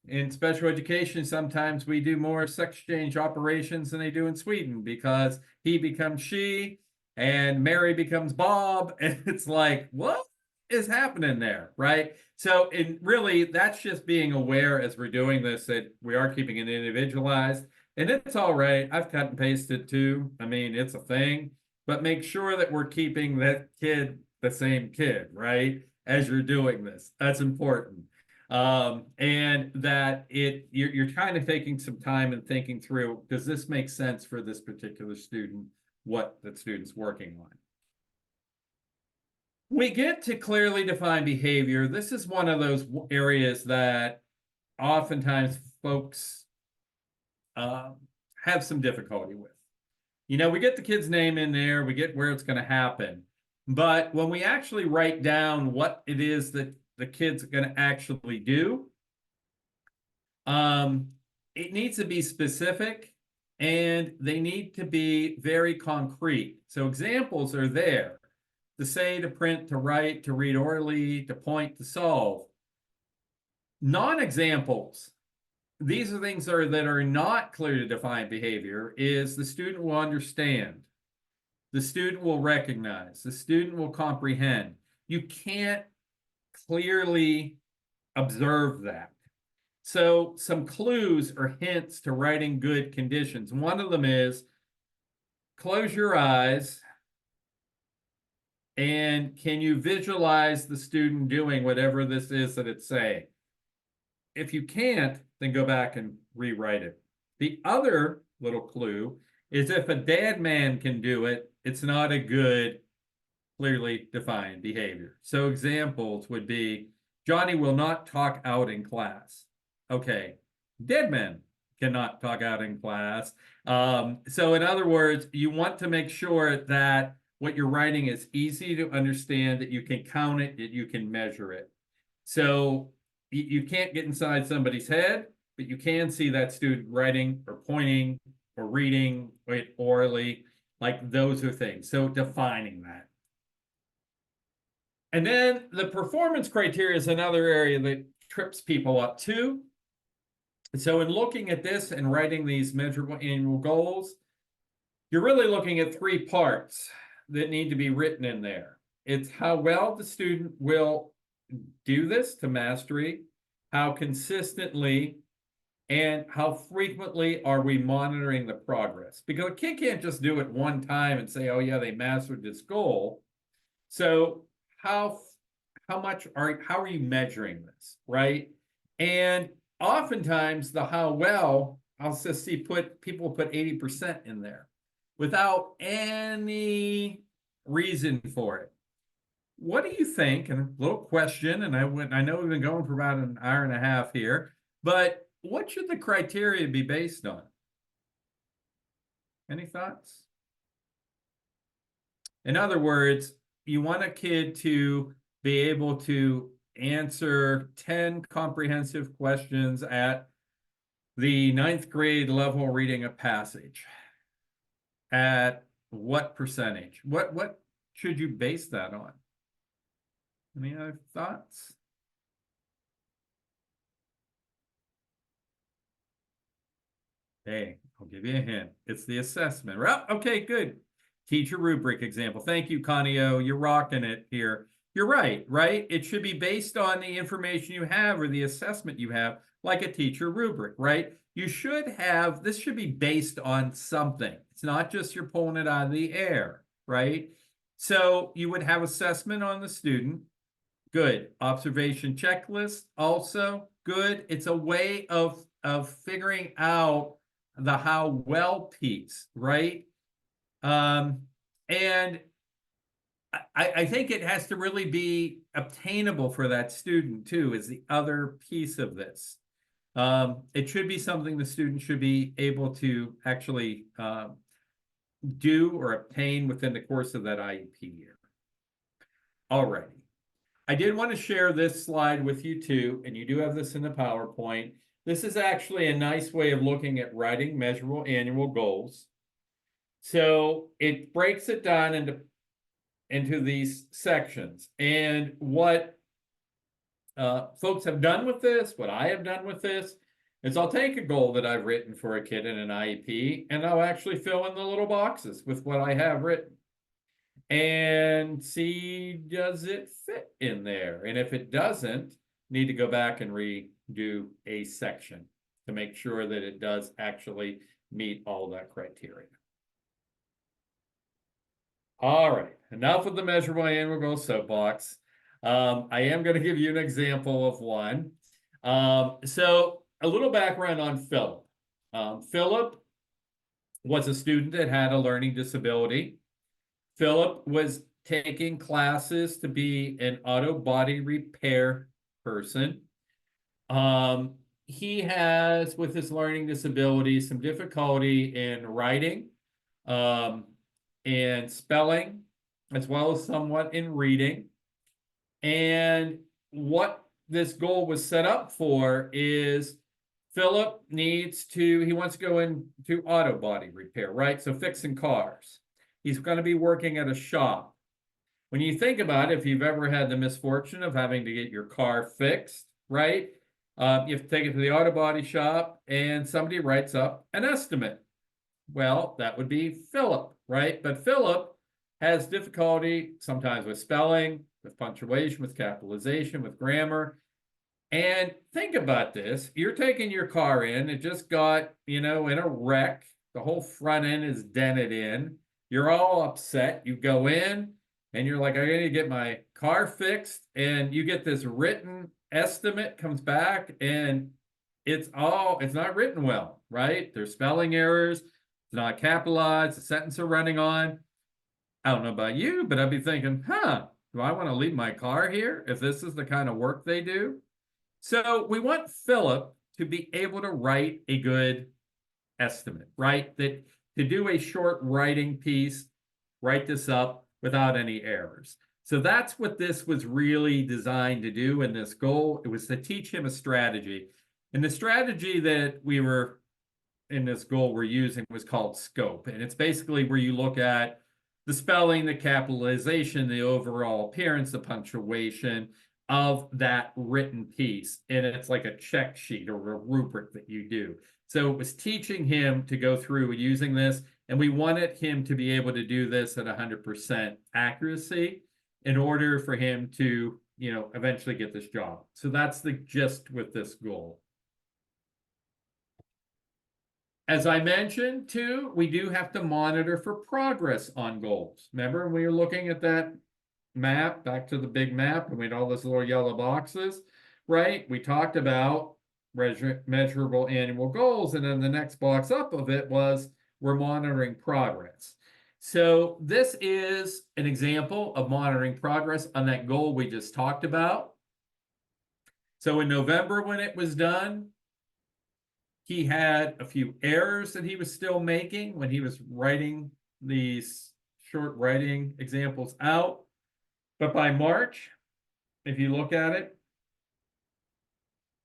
in special education, sometimes we do more sex change operations than they do in Sweden, because he becomes she and Mary becomes Bob. And it's like, what is happening there, right? So really, that's just being aware as we're doing this that we are keeping it individualized. And it's all right. I've cut and pasted too. I mean, it's a thing. But make sure that we're keeping that kid the same kid, right? As you're doing this. That's important. And that you're kind of taking some time and thinking through, does this make sense for this particular student, what the student's working on? We get to clearly defined behavior. This is one of those areas that oftentimes folks have some difficulty with. We get the kid's name in there, we get where it's going to happen. But when we actually write down what it is that the kid's going to actually do, it needs to be specific, and they need to be very concrete. So examples are there. To say, to print, to write, to read orally, to point, to solve. Non-examples, these are things that are not clearly defined behavior, is the student will understand. The student will recognize. The student will comprehend. You can't clearly observe that. So some clues or hints to writing good conditions. One of them is close your eyes and can you visualize the student doing whatever this is that it's saying? If you can't, then go back and rewrite it. The other little clue is if a dead man can do it, it's not a good, clearly defined behavior. So examples would be, Johnny will not talk out in class. Okay, dead men cannot talk out in class. So in other words, you want to make sure that what you're writing is easy to understand, that you can count it, that you can measure it. So you can't get inside somebody's head, but you can see that student writing or pointing or reading it orally, like those are things. So defining that. And then the performance criteria is another area that trips people up too. So in looking at this and writing these measurable annual goals, you're really looking at three parts that need to be written in there. It's how well the student will do this to mastery, how consistently, and how frequently are we monitoring the progress? Because a kid can't just do it one time and say, oh yeah, they mastered this goal. So how are you measuring this, right? And oftentimes the how well, I'll just see people put 80% in there without any reason for it. What do you think? And a little question, and I know we've been going for about an hour and a half here, but what should the criteria be based on? Any thoughts? In other words, you want a kid to be able to answer 10 comprehensive questions at the 9th grade level reading a passage. At what percentage? What should you base that on? Any other thoughts? Hey, I'll give you a hint. It's the assessment. Well, okay, good. Teacher rubric example. Thank you, Connie O. You're rocking it here. You're right? It should be based on the information you have or the assessment you have, like a teacher rubric, right? You should have, this should be based on something. It's not just you're pulling it out of the air, right? So you would have assessment on the student. Good. Observation checklist, also good. It's a way of figuring out the how well piece, right? And I think it has to really be obtainable for that student too, is the other piece of this. It should be something the student should be able to actually do or obtain within the course of that IEP year. Alrighty. I did want to share this slide with you too, and you do have this in the PowerPoint. This is actually a nice way of looking at writing measurable annual goals. So it breaks it down into these sections. And what folks have done with this, what I have done with this, is I'll take a goal that I've written for a kid in an IEP, and I'll actually fill in the little boxes with what I have written. And see, does it fit in there? And if it doesn't, need to go back and redo a section to make sure that it does actually meet all that criteria. All right, enough of the measurable annual goal soapbox. I am going to give you an example of one. So a little background on Philip. Philip was a student that had a learning disability. Philip was taking classes to be an auto body repair person. He has, with his learning disability, some difficulty in writing and spelling, as well as somewhat in reading. And what this goal was set up for is Philip he wants to go into auto body repair, right? So fixing cars. He's going to be working at a shop. When you think about it, if you've ever had the misfortune of having to get your car fixed, right? You have to take it to the auto body shop and somebody writes up an estimate. Well, that would be Philip, right? But Philip has difficulty sometimes with spelling, with punctuation, with capitalization, with grammar. And think about this, you're taking your car in, it just got, in a wreck. The whole front end is dented in. You're all upset. You go in and you're like, I need to get my car fixed. And you get this written estimate comes back and it's not written well, right? There's spelling errors. It's not capitalized. The sentence are running on. I don't know about you, but I'd be thinking, do I want to leave my car here if this is the kind of work they do? So we want Philip to be able to write a good estimate, right? That to do a short writing piece, write this up without any errors. So that's what this was really designed to do in this goal. It was to teach him a strategy. And the strategy that we were in this goal we're using was called scope. And it's basically where you look at the spelling, the capitalization, the overall appearance, the punctuation of that written piece. And it's like a check sheet or a rubric that you do. So it was teaching him to go through using this, and we wanted him to be able to do this at 100% accuracy in order for him to, eventually get this job. So that's the gist with this goal. As I mentioned too, we do have to monitor for progress on goals. Remember, we were looking at that map, back to the big map, and we had all those little yellow boxes, right? We talked about measurable annual goals, and then the next box up of it was we're monitoring progress. So this is an example of monitoring progress on that goal we just talked about. So in November, when it was done, he had a few errors that he was still making when he was writing these short writing examples out. But by March, if you look at it,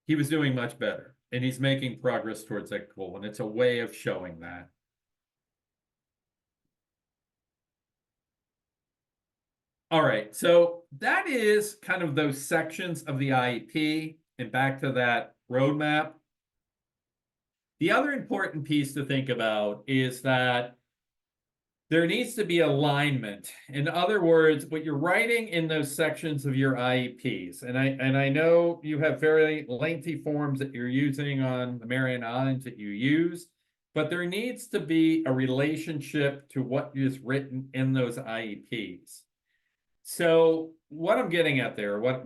he was doing much better and he's making progress towards that goal. And it's a way of showing that. All right, so that is kind of those sections of the IEP, and back to that roadmap. The other important piece to think about is that there needs to be alignment. In other words, what you're writing in those sections of your IEPs, and I know you have very lengthy forms that you're using on the Marian Islands that you use, but there needs to be a relationship to what is written in those IEPs. So what I'm getting at there, what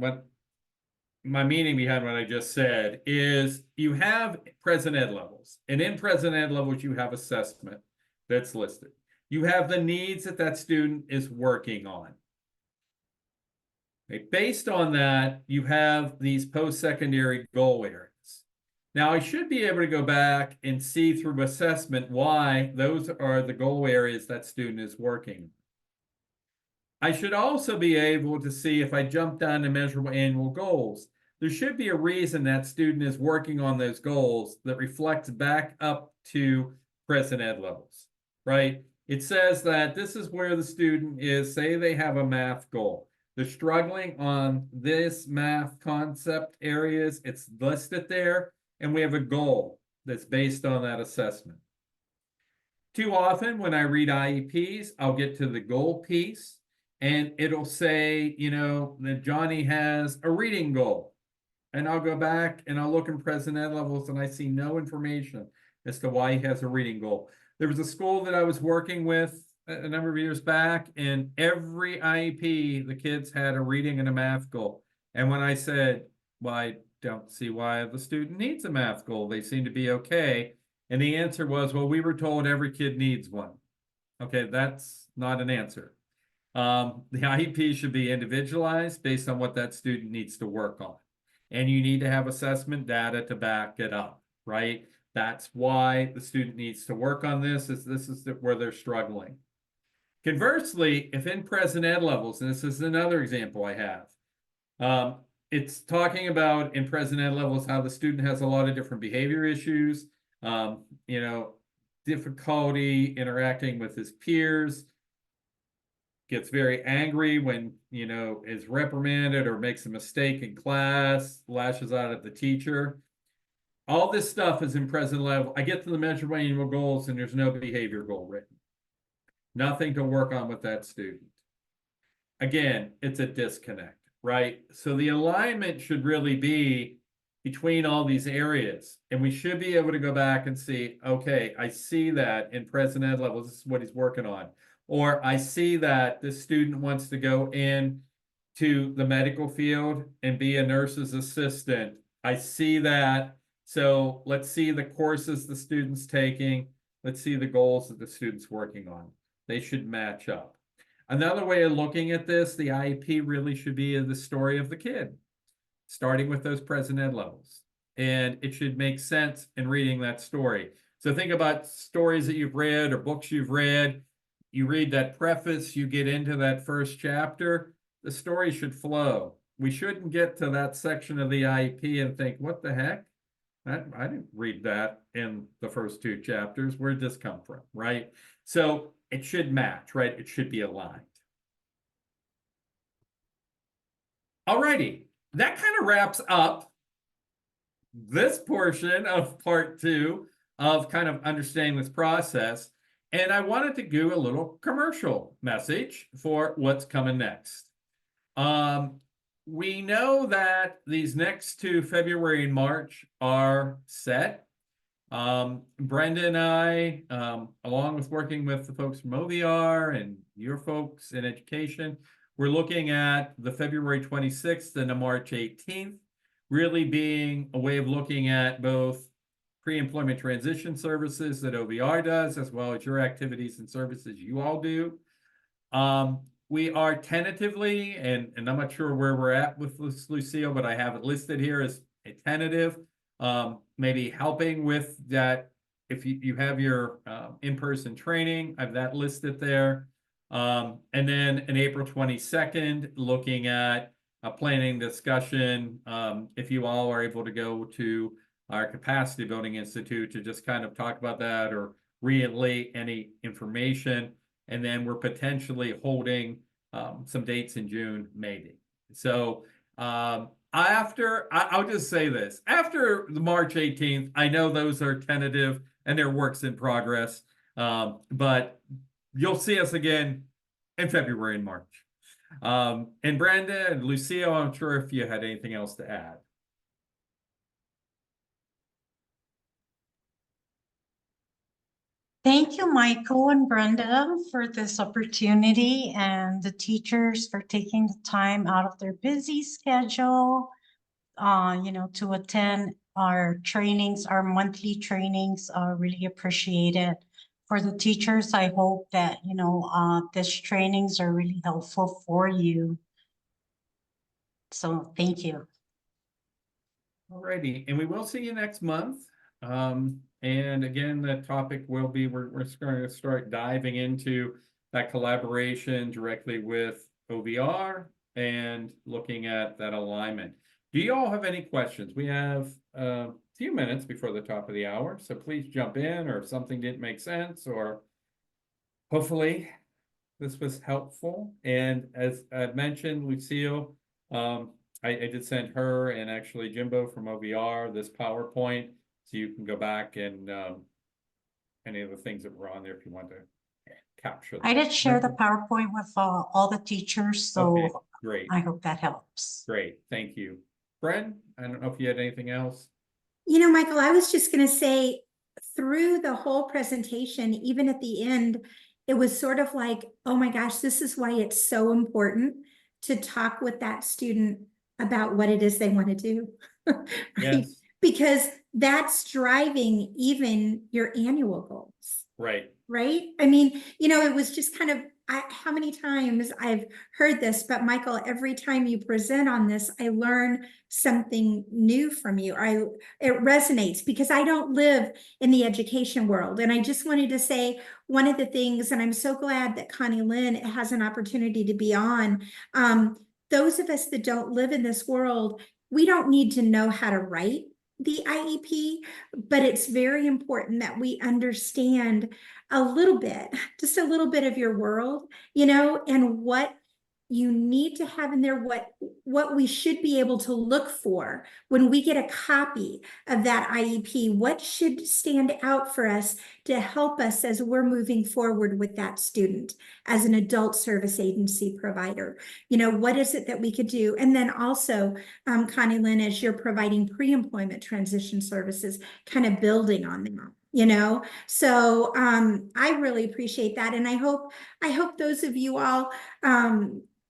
my meaning behind what I just said is you have present ed levels, and in present ed levels, you have assessment that's listed. You have the needs that that student is working on. Okay, based on that, you have these post-secondary goal areas. Now, I should be able to go back and see through assessment why those are the goal areas that student is working. I should also be able to see if I jump down to measurable annual goals. There should be a reason that student is working on those goals that reflects back up to present ed levels, right? It says that this is where the student is, say they have a math goal. They're struggling on this math concept areas. It's listed there, and we have a goal that's based on that assessment. Too often when I read IEPs, I'll get to the goal piece, and it'll say, that Johnny has a reading goal. And I'll go back and I'll look in present ed levels and I see no information as to why he has a reading goal. There was a school that I was working with a number of years back, and every IEP, the kids had a reading and a math goal. And when I said, well, I don't see why the student needs a math goal, they seem to be okay. And the answer was, well, we were told every kid needs one. Okay, that's not an answer. The IEP should be individualized based on what that student needs to work on. And you need to have assessment data to back it up, right? That's why the student needs to work on this, is where they're struggling. Conversely, if in present ed levels, and this is another example I have, it's talking about in present ed levels how the student has a lot of different behavior issues, difficulty interacting with his peers, gets very angry when, is reprimanded or makes a mistake in class, lashes out at the teacher. All this stuff is in present level. I get to the measurable annual goals and there's no behavior goal written. Nothing to work on with that student. Again, it's a disconnect, right? So the alignment should really be between all these areas. And we should be able to go back and see, okay, I see that in present ed levels, this is what he's working on. Or I see that this student wants to go in to the medical field and be a nurse's assistant. I see that. So let's see the courses the student's taking. Let's see the goals that the student's working on. They should match up. Another way of looking at this, the IEP really should be the story of the kid, starting with those present ed levels. And it should make sense in reading that story. So think about stories that you've read or books you've read. You read that preface, you get into that first chapter, the story should flow. We shouldn't get to that section of the IEP and think, what the heck? I didn't read that in the first 2 chapters. Where'd this come from, right? So it should match, right? It should be aligned. Alrighty, that kind of wraps up this portion of part 2 of kind of understanding this process. And I wanted to do a little commercial message for what's coming next. We know that these next 2, February and March, are set. Brenda and I, along with working with the folks from OVR and your folks in education, we're looking at the February 26th and the March 18th, really being a way of looking at both pre-employment transition services that OVR does, as well as your activities and services you all do. We are tentatively, and I'm not sure where we're at with this, Lucille, but I have it listed here as a tentative, maybe helping with that. If you have your in-person training, I have that listed there. And then on April 22nd, looking at a planning discussion, if you all are able to go to our Capacity Building Institute to just kind of talk about that or relay any information. And then we're potentially holding some dates in June, maybe. So I'll just say this. After the March 18th, I know those are tentative and they're works in progress. But you'll see us again in February and March. And Brenda and Lucio, I'm sure if you had anything else to add. Thank you, Michael and Brenda, for this opportunity, and the teachers for taking the time out of their busy schedule, to attend our trainings, our monthly trainings. Really appreciate it. For the teachers, I hope that, these trainings are really helpful for you. So thank you. Alrighty, and we will see you next month. And again, the topic will be, we're going to start diving into that collaboration directly with OVR and looking at that alignment. Do you all have any questions? We have a few minutes before the top of the hour, so please jump in, or if something didn't make sense, or hopefully this was helpful. And as I mentioned, Lucille, I did send her and actually Jimbo from OVR this PowerPoint, so you can go back and any of the things that were on there if you want to capture them. I did share the PowerPoint with all the teachers, so Okay, great. I hope that helps. Great, thank you. Bren, I don't know if you had anything else. Michael, I was just going to say, through the whole presentation, even at the end, it was sort of like, oh my gosh, this is why it's so important to talk with that student about what it is they want to do. Right? Yes. Because that's driving even your annual goals. Right. Right? I mean, it was just kind of, how many times I've heard this, but Michael, every time you present on this, I learn something new from you. It resonates because I don't live in the education world. And I just wanted to say one of the things, and I'm so glad that Connie Lynn has an opportunity to be on. Those of us that don't live in this world, we don't need to know how to write the IEP, but it's very important that we understand a little bit, just a little bit of your world, and what you need to have in there what we should be able to look for when we get a copy of that IEP. What should stand out for us to help us as we're moving forward with that student as an adult service agency provider? You know, what is it that we could do? And then also, Connie Lynn, as you're providing pre-employment transition services, kind of building on that. You know, so I really appreciate that, and I hope those of you all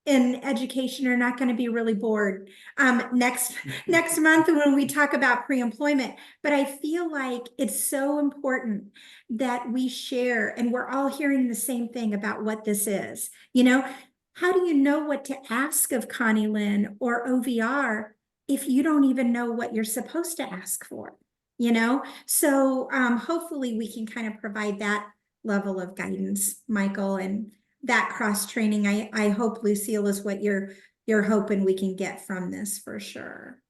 in education are not going to be really bored next month when we talk about pre-employment. But I feel like it's so important that we share, and we're all hearing the same thing about what this is. You know, how do you know what to ask of Connie Lynn or OVR if you don't even know what you're supposed to ask for? You know, so hopefully we can kind of provide that level of guidance, Michael, and that cross training. I hope, Lucille, is what you're hoping we can get from this for sure.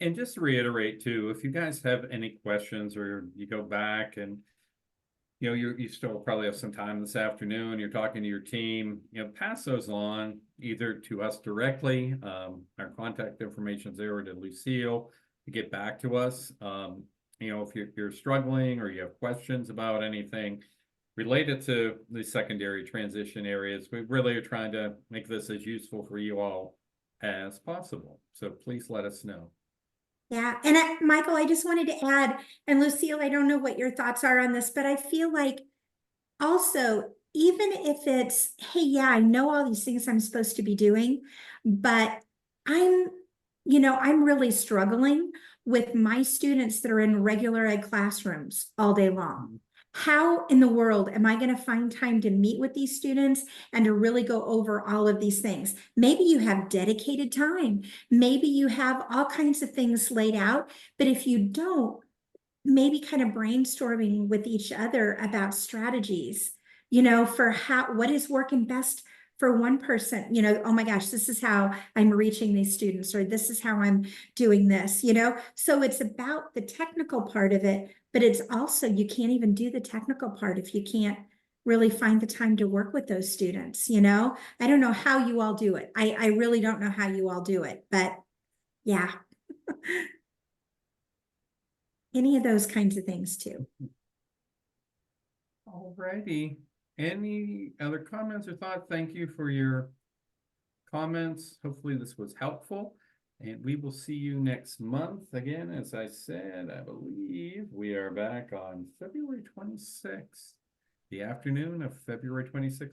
And just to reiterate too, if you guys have any questions or you go back and you know, you still probably have some time this afternoon, you're talking to your team, you know, pass those on either to us directly. Our contact information is there, to Lucille to get back to us. You know, if you're struggling or you have questions about anything related to the secondary transition areas, we really are trying to make this as useful for you all as possible. So please let us know. Yeah, and Michael, I just wanted to add, and Lucille, I don't know what your thoughts are on this, but I feel like also, even if it's, hey, yeah, I know all these things I'm supposed to be doing, but I'm really struggling with my students that are in regular ed classrooms all day long. How in the world am I going to find time to meet with these students and to really go over all of these things? Maybe you have dedicated time. Maybe you have all kinds of things laid out, but if you don't, maybe kind of brainstorming with each other about strategies, you know, for what is working best for one person. You know, oh my gosh, this is how I'm reaching these students, or this is how I'm doing this, you know. So it's about the technical part of it, but it's also, you can't even do the technical part if you can't really find the time to work with those students, you know. I don't know how you all do it. I really don't know how you all do it, but yeah. Any of those kinds of things too. Alrighty. Any other comments or thoughts? Thank you for your comments. Hopefully this was helpful. And we will see you next month. Again, as I said, I believe we are back on February 26th, the afternoon of February 26th.